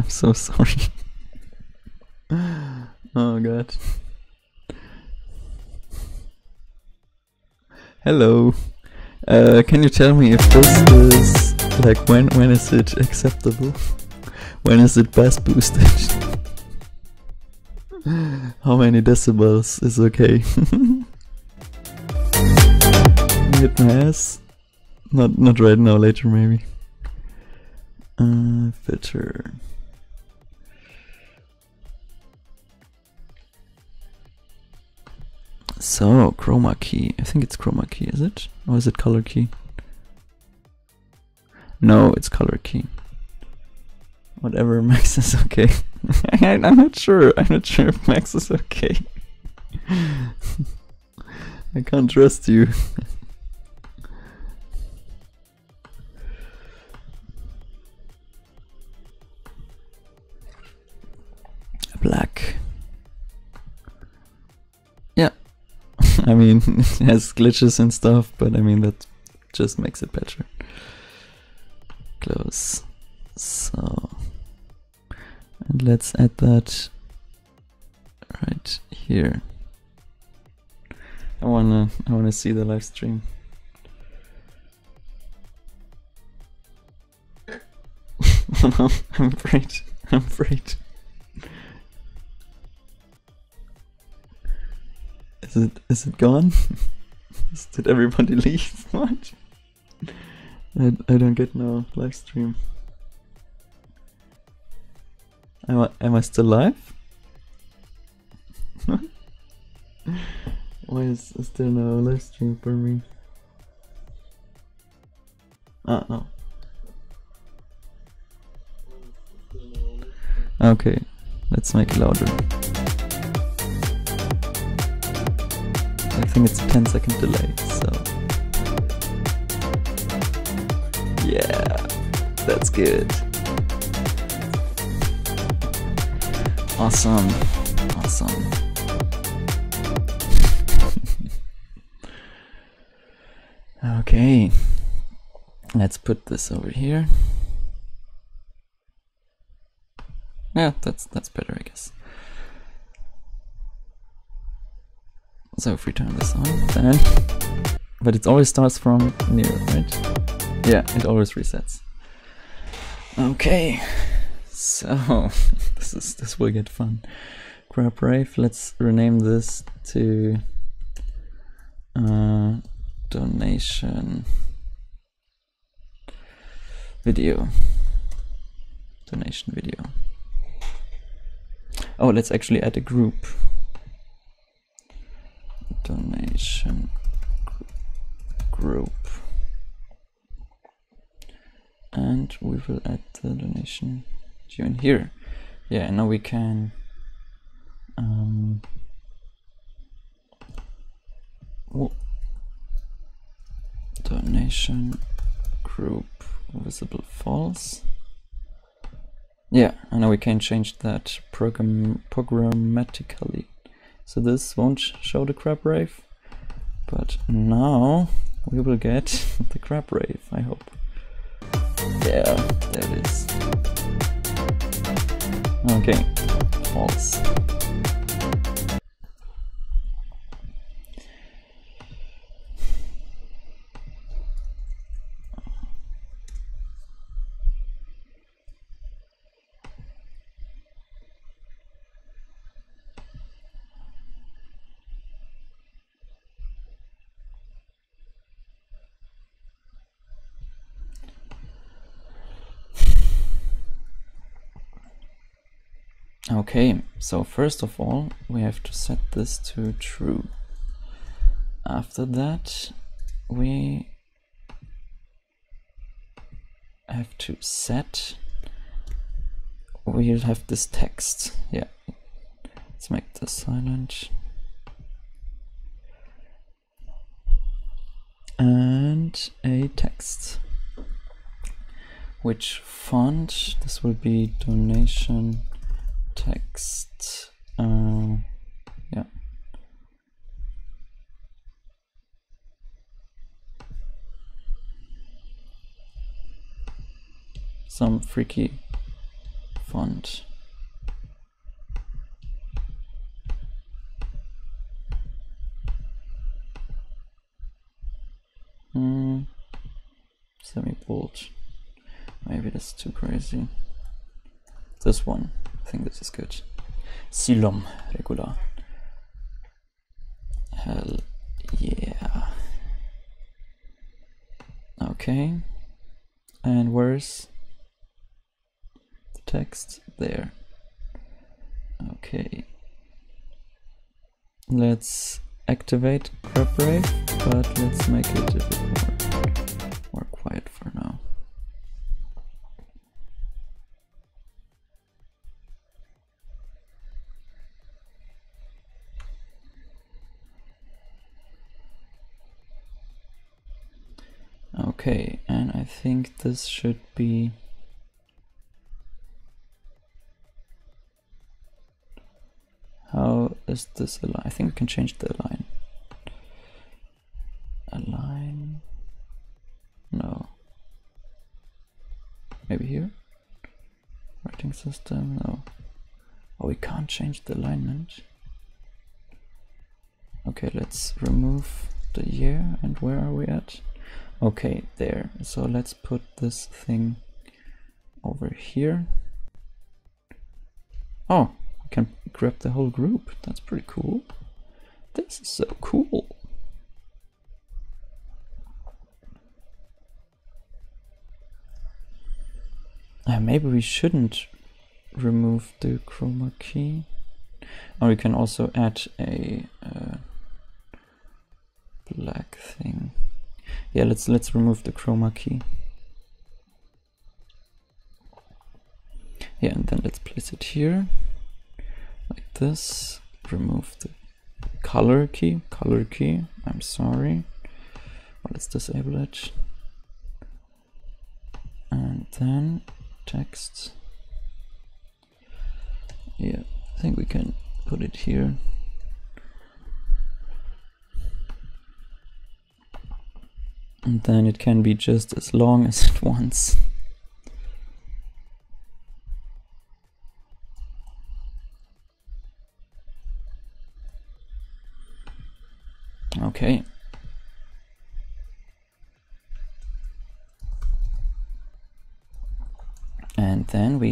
So sorry. Oh god. Hello. Can you tell me if this is like when is it acceptable? When is it bass boosted? How many decibels is okay? Hit my ass? Not right now, later maybe. Filter. So, chroma key. I think it's chroma key, is it? Or is it color key? No, it's color key. Whatever max is okay. I'm not sure. I'm not sure if max is okay. I can't trust you. Black. Yeah. I mean, it has glitches and stuff, but I mean, that just makes it better. Close. So, and let's add that right here. I wanna see the live stream. No, I'm afraid. Is it gone? Did everybody leave? What? I don't get no live stream. Am I still live? Why is there no live stream for me? Ah, no. Okay, let's make it louder. I think it's a 10-second delay, so yeah, that's good. Awesome. Okay, let's put this over here. Yeah, that's better, I guess. So if we turn this on, then But it always starts from new, right? Yeah, it always resets. Okay, so this will get fun. Grab Rave, let's rename this to donation video. Donation video. Oh, let's actually add a group. Donation group. And we will add the donation in here. Yeah, and now we can donation group visible false. Yeah, and now we can change that programmatically. So this won't show the crab rave, but now we will get the crab rave, I hope. Yeah, there it is. Okay, false. Okay, so first of all, we have to set this to true. After that, we have to set, we'll have this text. Yeah, let's make this silent. And a text. Which font? This will be donation text. Yeah. Some freaky font. Semi-bold. Maybe that's too crazy. This one, I think this is good. Silom regular. Hell yeah. Okay. And where's the text? There. Okay. Let's activate Crab Rave, but let's make it a bit more quiet for now. Okay, and I think this should be how is this align? I think we can change the align. Align? No. Maybe here? Writing system? No. Oh, we can't change the alignment. Okay, let's remove the year, and where are we at? Okay, there. So let's put this thing over here. Oh, we can grab the whole group. That's pretty cool. This is so cool. Maybe we shouldn't remove the chroma key. Or we can also add a black thing. Yeah, let's remove the chroma key. Yeah, and then let's place it here, like this. Remove the color key. I'm sorry. Well, let's disable it. And then text. Yeah, I think we can put it here. And then it can be just as long as it wants. Okay.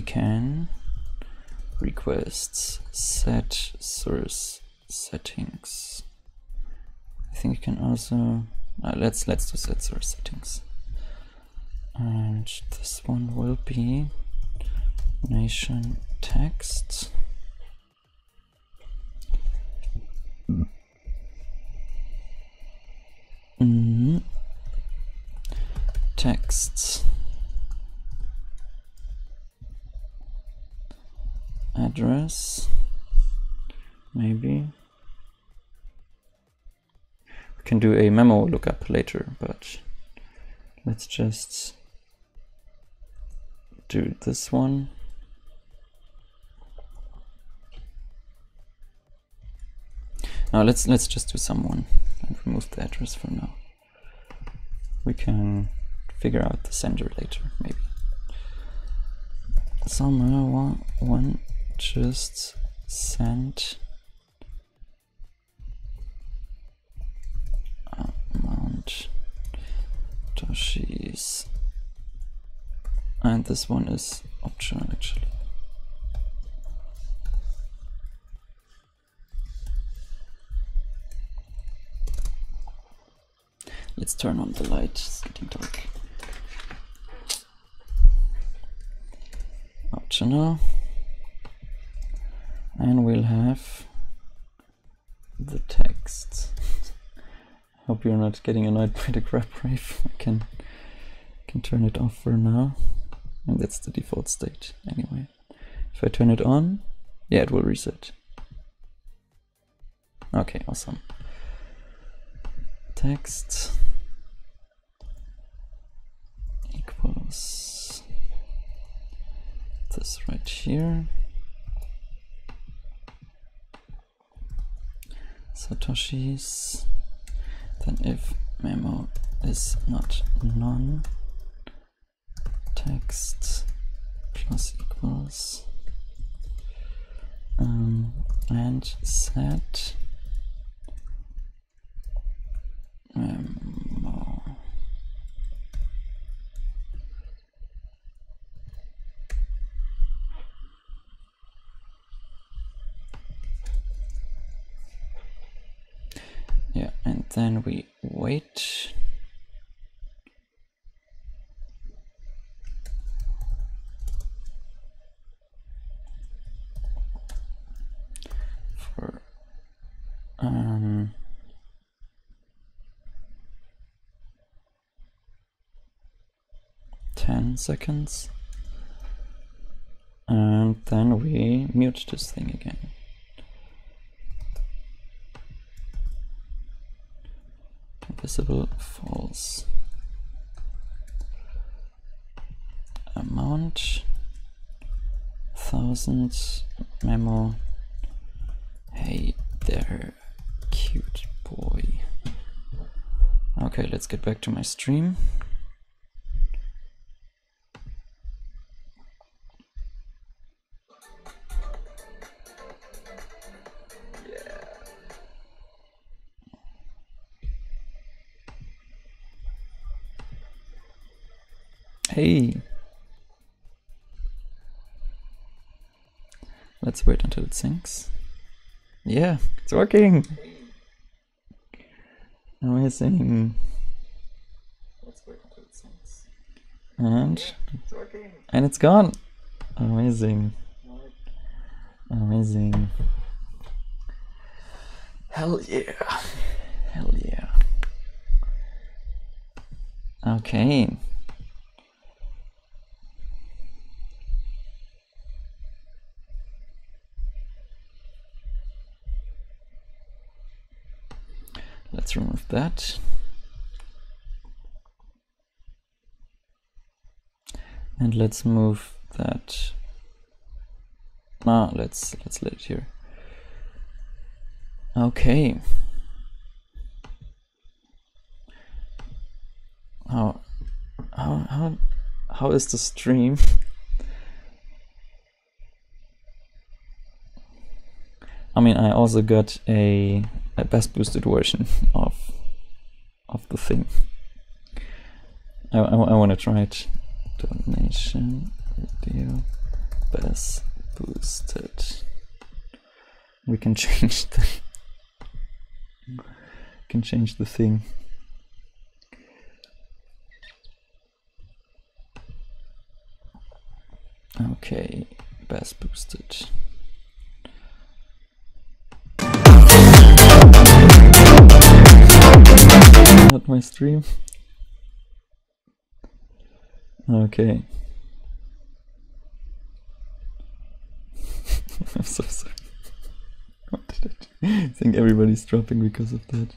can request set source settings. I think you can also let's do set source settings, and this one will be nation text. Text address, maybe. We can do a memo lookup later, but let's just do this one. Now let's just do someone and remove the address for now. We can figure out the sender later, maybe. Someone just sent amount Toshis, and this one is optional actually. Let's turn on the light, it's getting dark. Optional. And we'll have the text. Hope you're not getting annoyed by the grab rave. I can turn it off for now. And that's the default state anyway. If I turn it on, yeah, it will reset. Okay, awesome. Text equals this right here. Satoshis. Then if memo is not none, text plus equals and set memo. Yeah, and then we wait. For 10 seconds, and then we mute this thing again. Visible false. Amount 1000 memo. Hey there, cute boy. Okay, let's get back to my stream. Hey, let's wait until it syncs. Yeah, it's working. Amazing. Let's wait until it syncs. And yeah, it's working. And it's gone. Amazing. Amazing. Hell yeah. Hell yeah. Okay. Let's remove that. And let's move that. Let's let it here. Okay. How is the stream? I mean, I also got a best boosted version of the thing. I want to try it. Donation video Bass boosted. We can change the thing. Okay, bass boosted. Not my stream. Okay. I'm so sorry. What did I do? I think everybody's dropping because of that.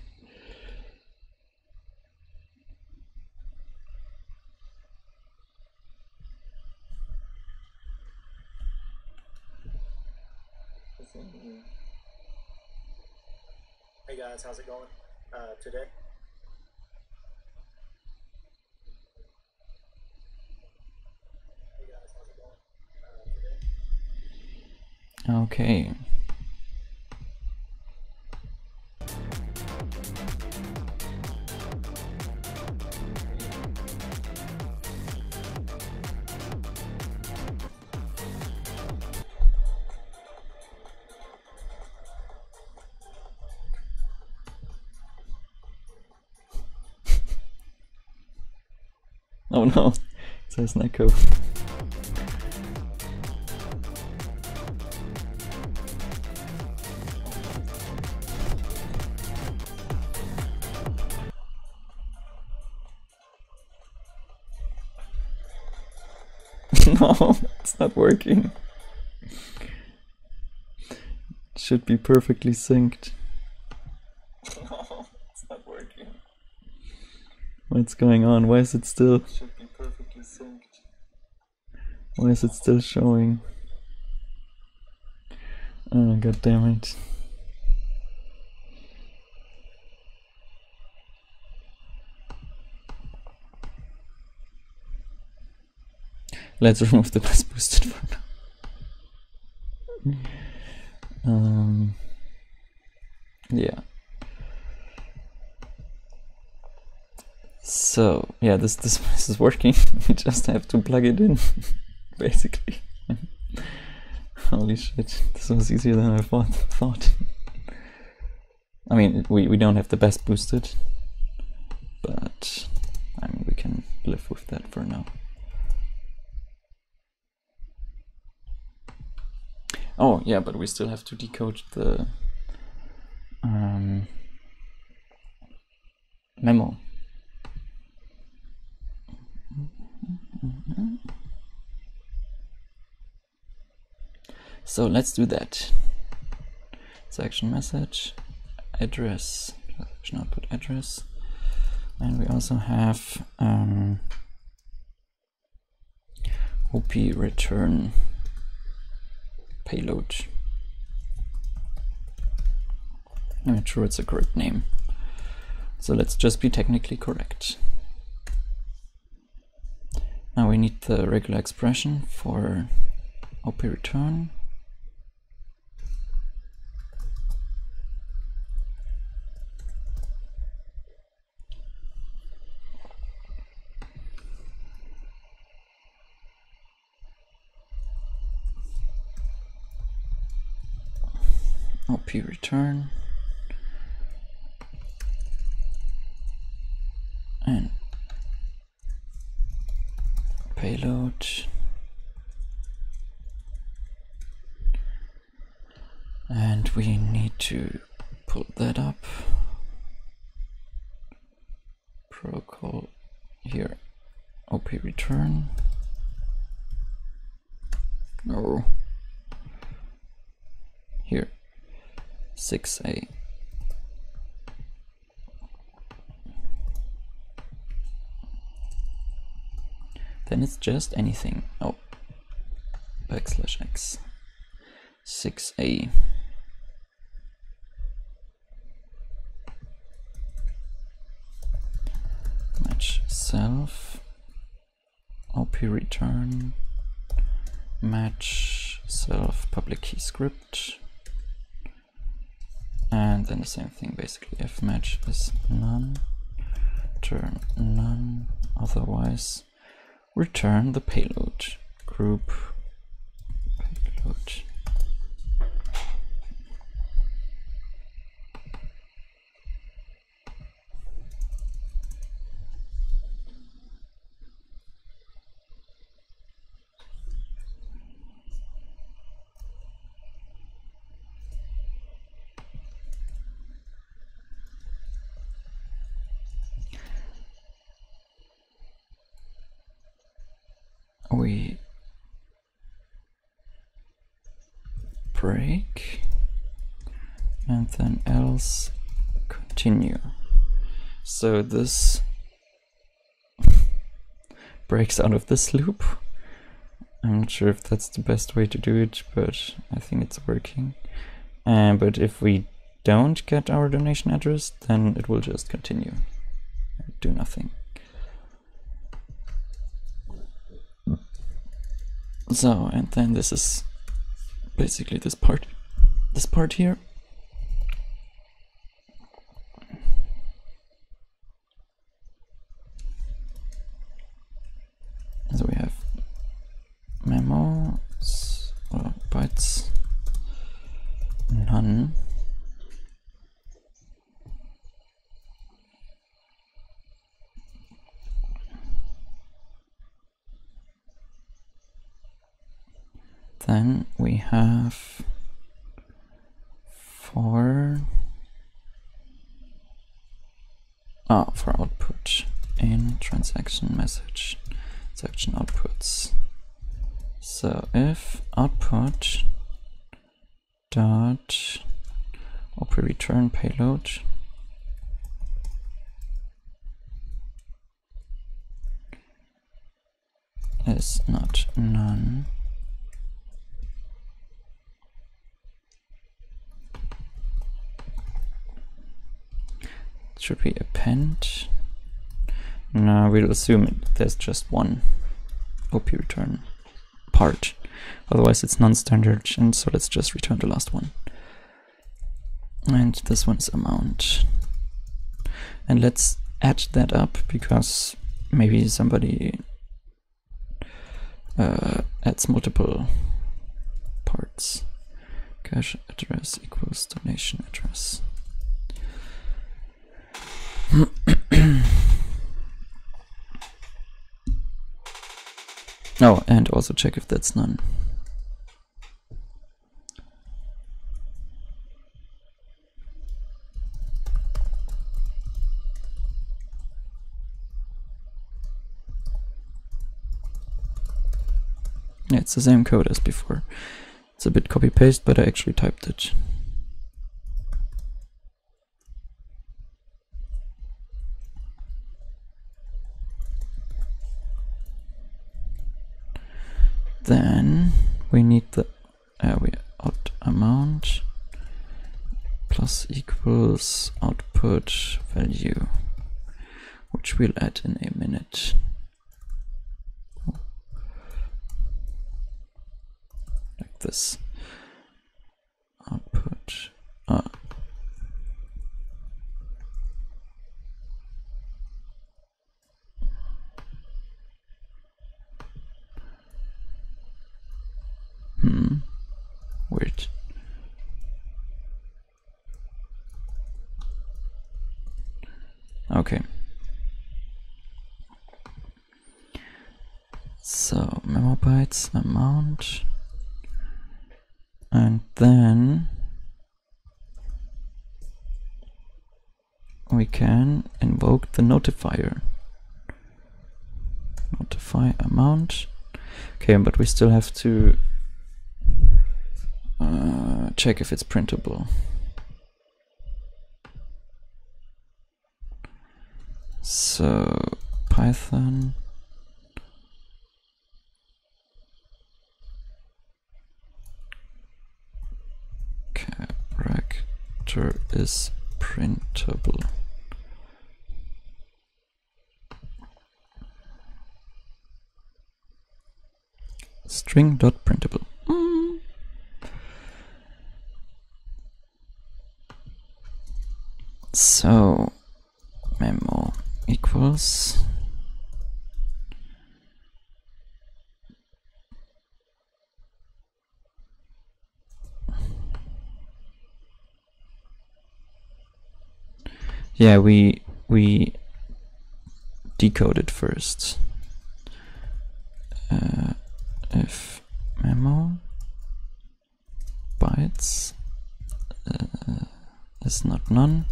Hey guys, how's it going today? Hey guys, how's it going today? Okay. Oh no, it says an echo. No, it's not working. It should be perfectly synced. No, it's not working. What's going on? Why is it still? It should be perfectly synced. Why is it still showing? Oh, god damn it. Let's remove the bass boosted for now. Yeah. So yeah, this is working. We just have to plug it in, basically. Holy shit! This was easier than I thought. I mean, we don't have the bass boosted, but I mean we can live with that for now. Oh yeah, but we still have to decode the memo. So let's do that. Section message, address, transaction output address, and we also have OP return payload. I'm not sure it's a correct name, so let's just be technically correct. Now we need the regular expression for OP return. OP return and payload, and we need to pull that up. Protocol here, OP return. No, here 6A. Then it's just anything. Oh, \x 6A. Match self, OP return, match self public key script, and then the same thing basically. If match is none, return none, otherwise return the payload group payload. We break and then else continue. So this breaks out of this loop. I'm not sure if that's the best way to do it, but I think it's working. But if we don't get our donation address, then it will just continue, do nothing. So, and then this is basically this part here. So we have memos or bytes none. Then we have for output in transaction message section outputs. So if output dot op return payload is not none, should we append? No, we'll assume there's just one OP return part, otherwise it's non-standard, and so let's just return the last one. And this one's amount. And let's add that up, because maybe somebody adds multiple parts. Cache address equals donation address. Oh, and also check if that's none. Yeah, it's the same code as before. It's a bit copy-paste, but I actually typed it. Then we need the out amount plus equals output value, which we'll add in a minute. Like this. Output. Weird. Okay. So memo bytes amount, and then we can invoke the notifier. Notify amount. Okay, but we still have to check if it's printable. So Python character is printable. String.printable. So memo equals Yeah, we decode it first. If memo bytes is not none,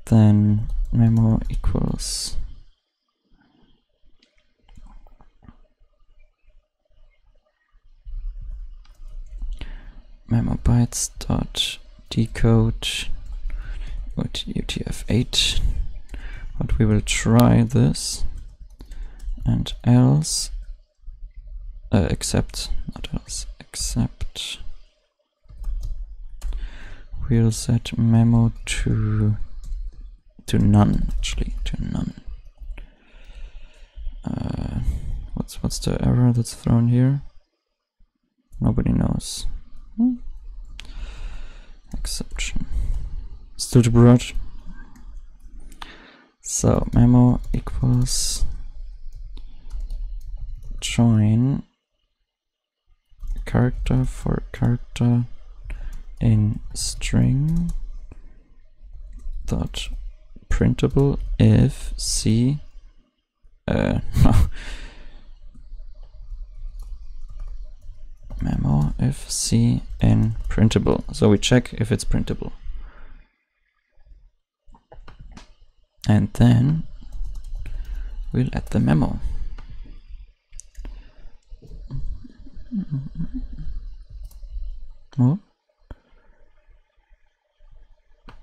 then memo equals memo bytes dot decode with UTF-8. But we will try this, and else except we'll set memo to none, actually, to none. What's the error that's thrown here? Nobody knows. Exception. Still too broad. So memo equals join character for character in string dot printable if c memo if c n printable. So we check if it's printable, and then we'll add the memo. Oh,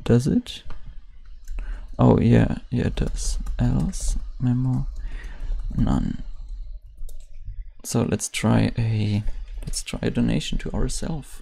does it? Oh yeah, it does. Else memo none. So let's try a donation to ourselves.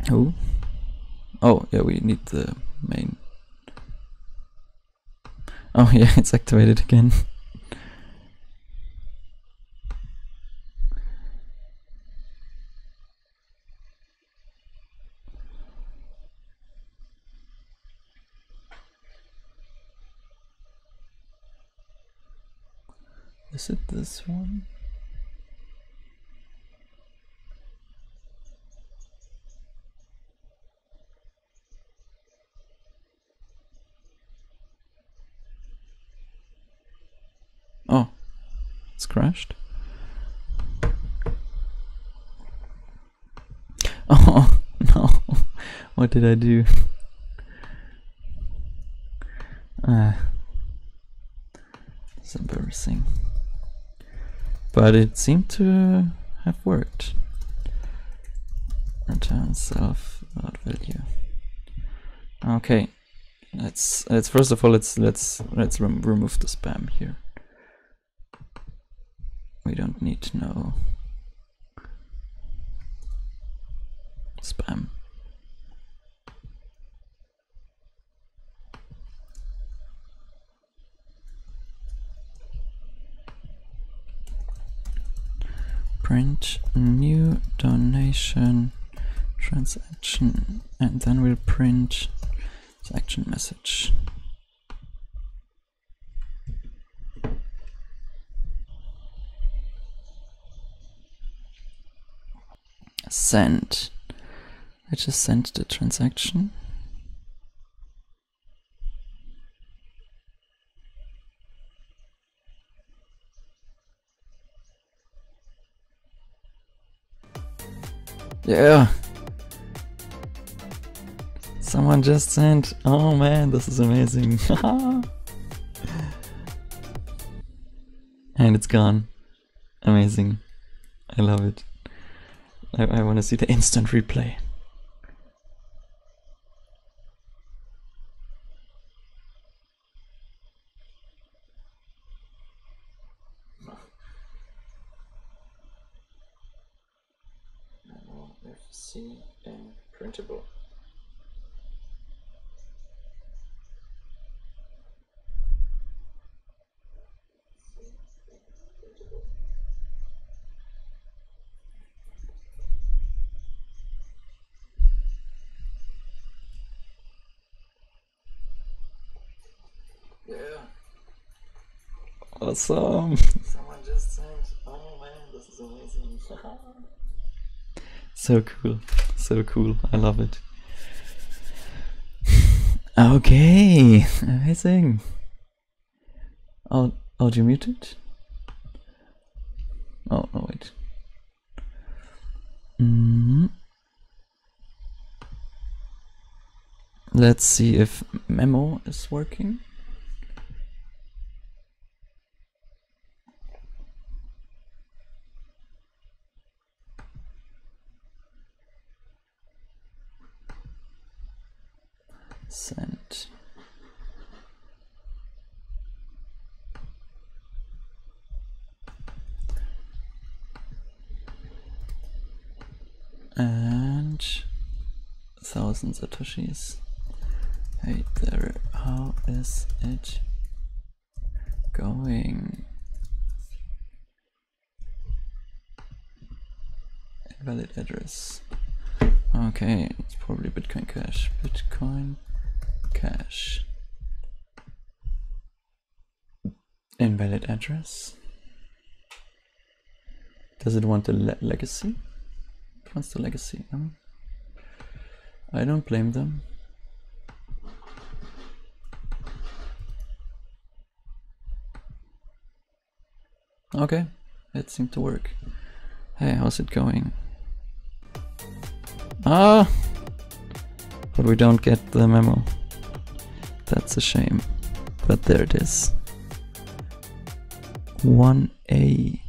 Who? Oh yeah, we need the main. Oh yeah, it's activated again. Is it this one? Oh, it's crashed. Oh no, what did I do? It's embarrassing. But it seemed to have worked. Return self without value. Okay, let's first of all let's remove the spam here. We don't need to know spam. Print new donation transaction, and then we'll print transaction message. Send. I just sent the transaction. Yeah. Someone just sent. Oh man, this is amazing. And it's gone. Amazing. I love it. I want to see the instant replay. FC and printable. awesome. Someone just sent. Oh man, this is amazing. So cool. So cool. I love it. Okay. Amazing. You muted? Oh, no, wait. Let's see if memo is working. Send. And 1,000 satoshis. Hey there, how is it going? Invalid address. Okay, it's probably Bitcoin Cash. Bitcoin Cash. Invalid address. Does it want the legacy? It wants the legacy. I don't blame them. Okay, it seemed to work. Hey, how's it going? Ah! But we don't get the memo. That's a shame. But there it is. 1A.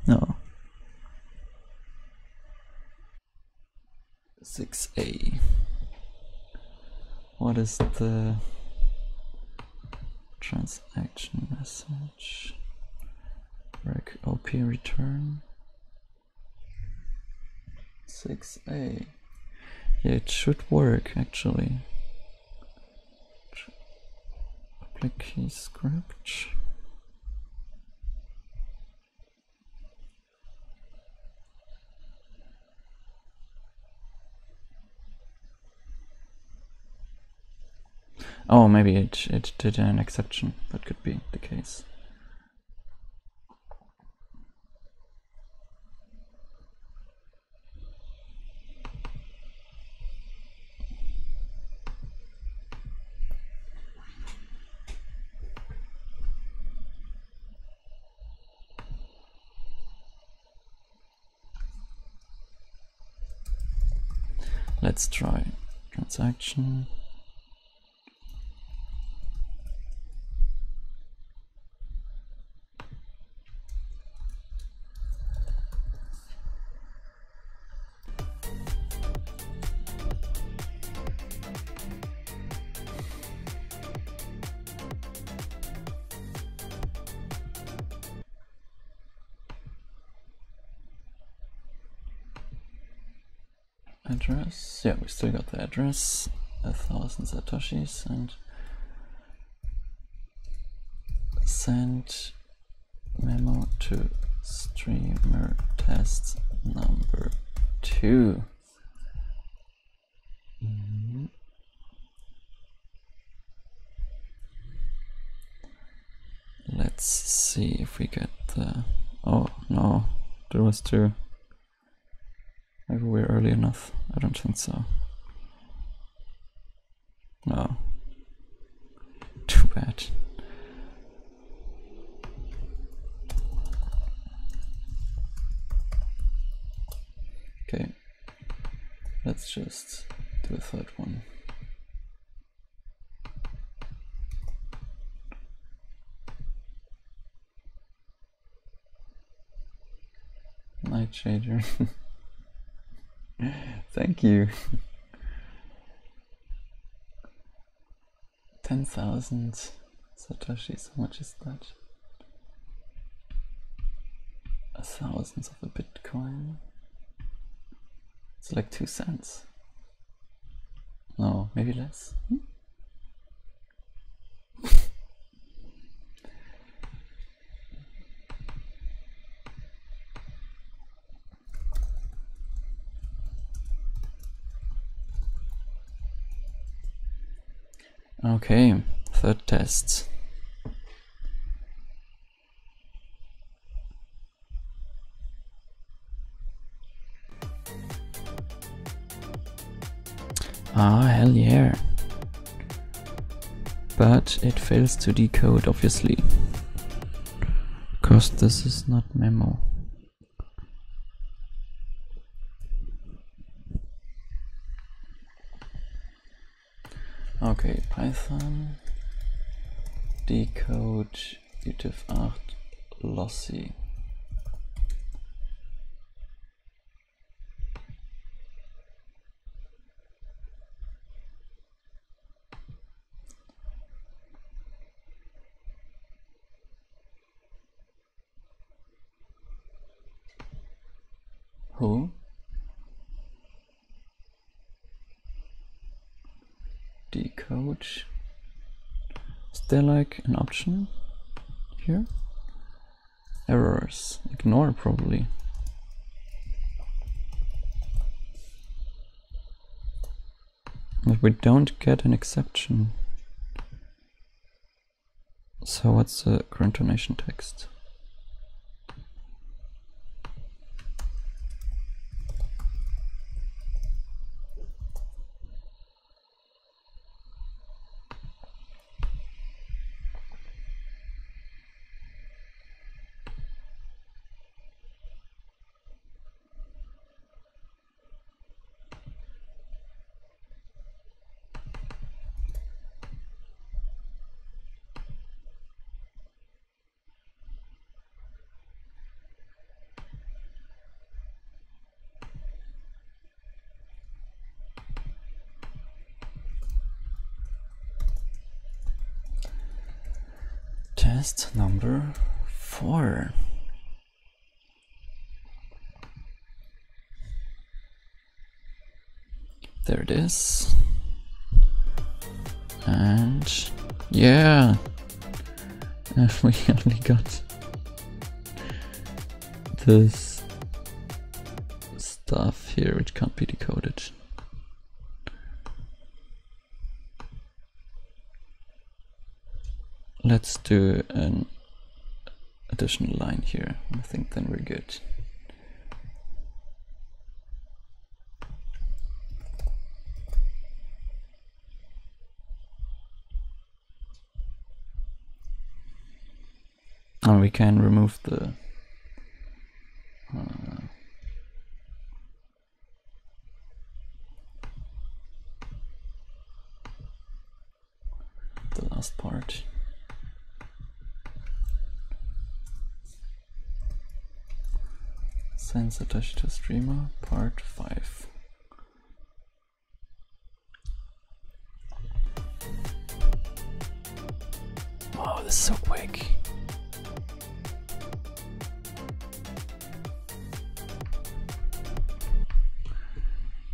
No. 6A. What is the transaction message? Rec OP return. 6A. Yeah, it should work actually. Public key script. Oh, maybe it did an exception. That could be the case. Let's try transaction. Address, yeah, we still got the address, 1,000 satoshis, and send memo to streamer test number 2. Let's see if we get the, oh no, there was 2. Maybe we're early enough. I don't think so. No. Too bad. Okay. Let's just do a third one. Night Shader. Thank you. 10,000 satoshis, how much is that? 1,000 of a Bitcoin. It's like 2 cents. No, maybe less. Okay, Third test. Ah, hell yeah. But it fails to decode, obviously. Because this is not memo. Okay, Python decode UTF-8 lossy. Who? Decode. Is there like an option here? Errors. Ignore probably. But we don't get an exception. So what's the current donation text? Test number 4. There it is. And yeah, we only got this stuff here which can't be decoded. Let's do an additional line here. I think then we're good. And we can remove the last part. Send Satoshi to streamer, part 5. Wow, this is so quick.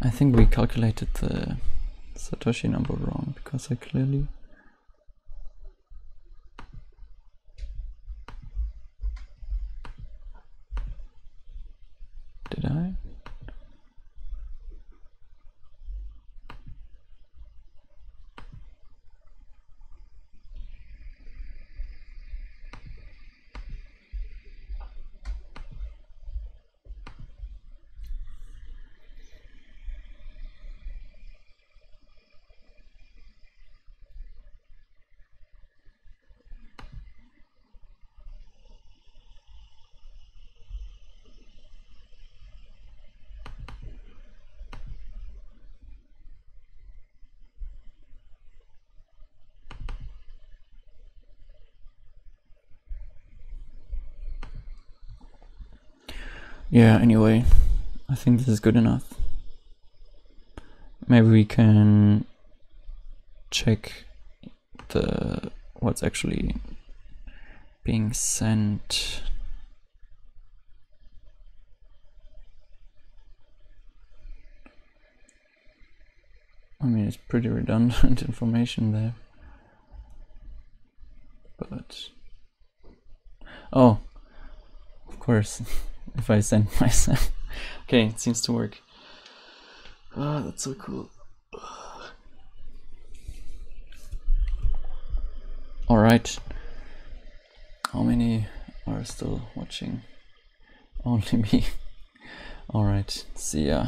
I think we calculated the Satoshi number wrong because I clearly did I? Yeah, anyway, I think this is good enough. Maybe we can check what's actually being sent. I mean, it's pretty redundant information there. But oh, of course. If I send myself. Okay, it seems to work. Ah, that's so cool. All right. How many are still watching? Only me. All right. See ya.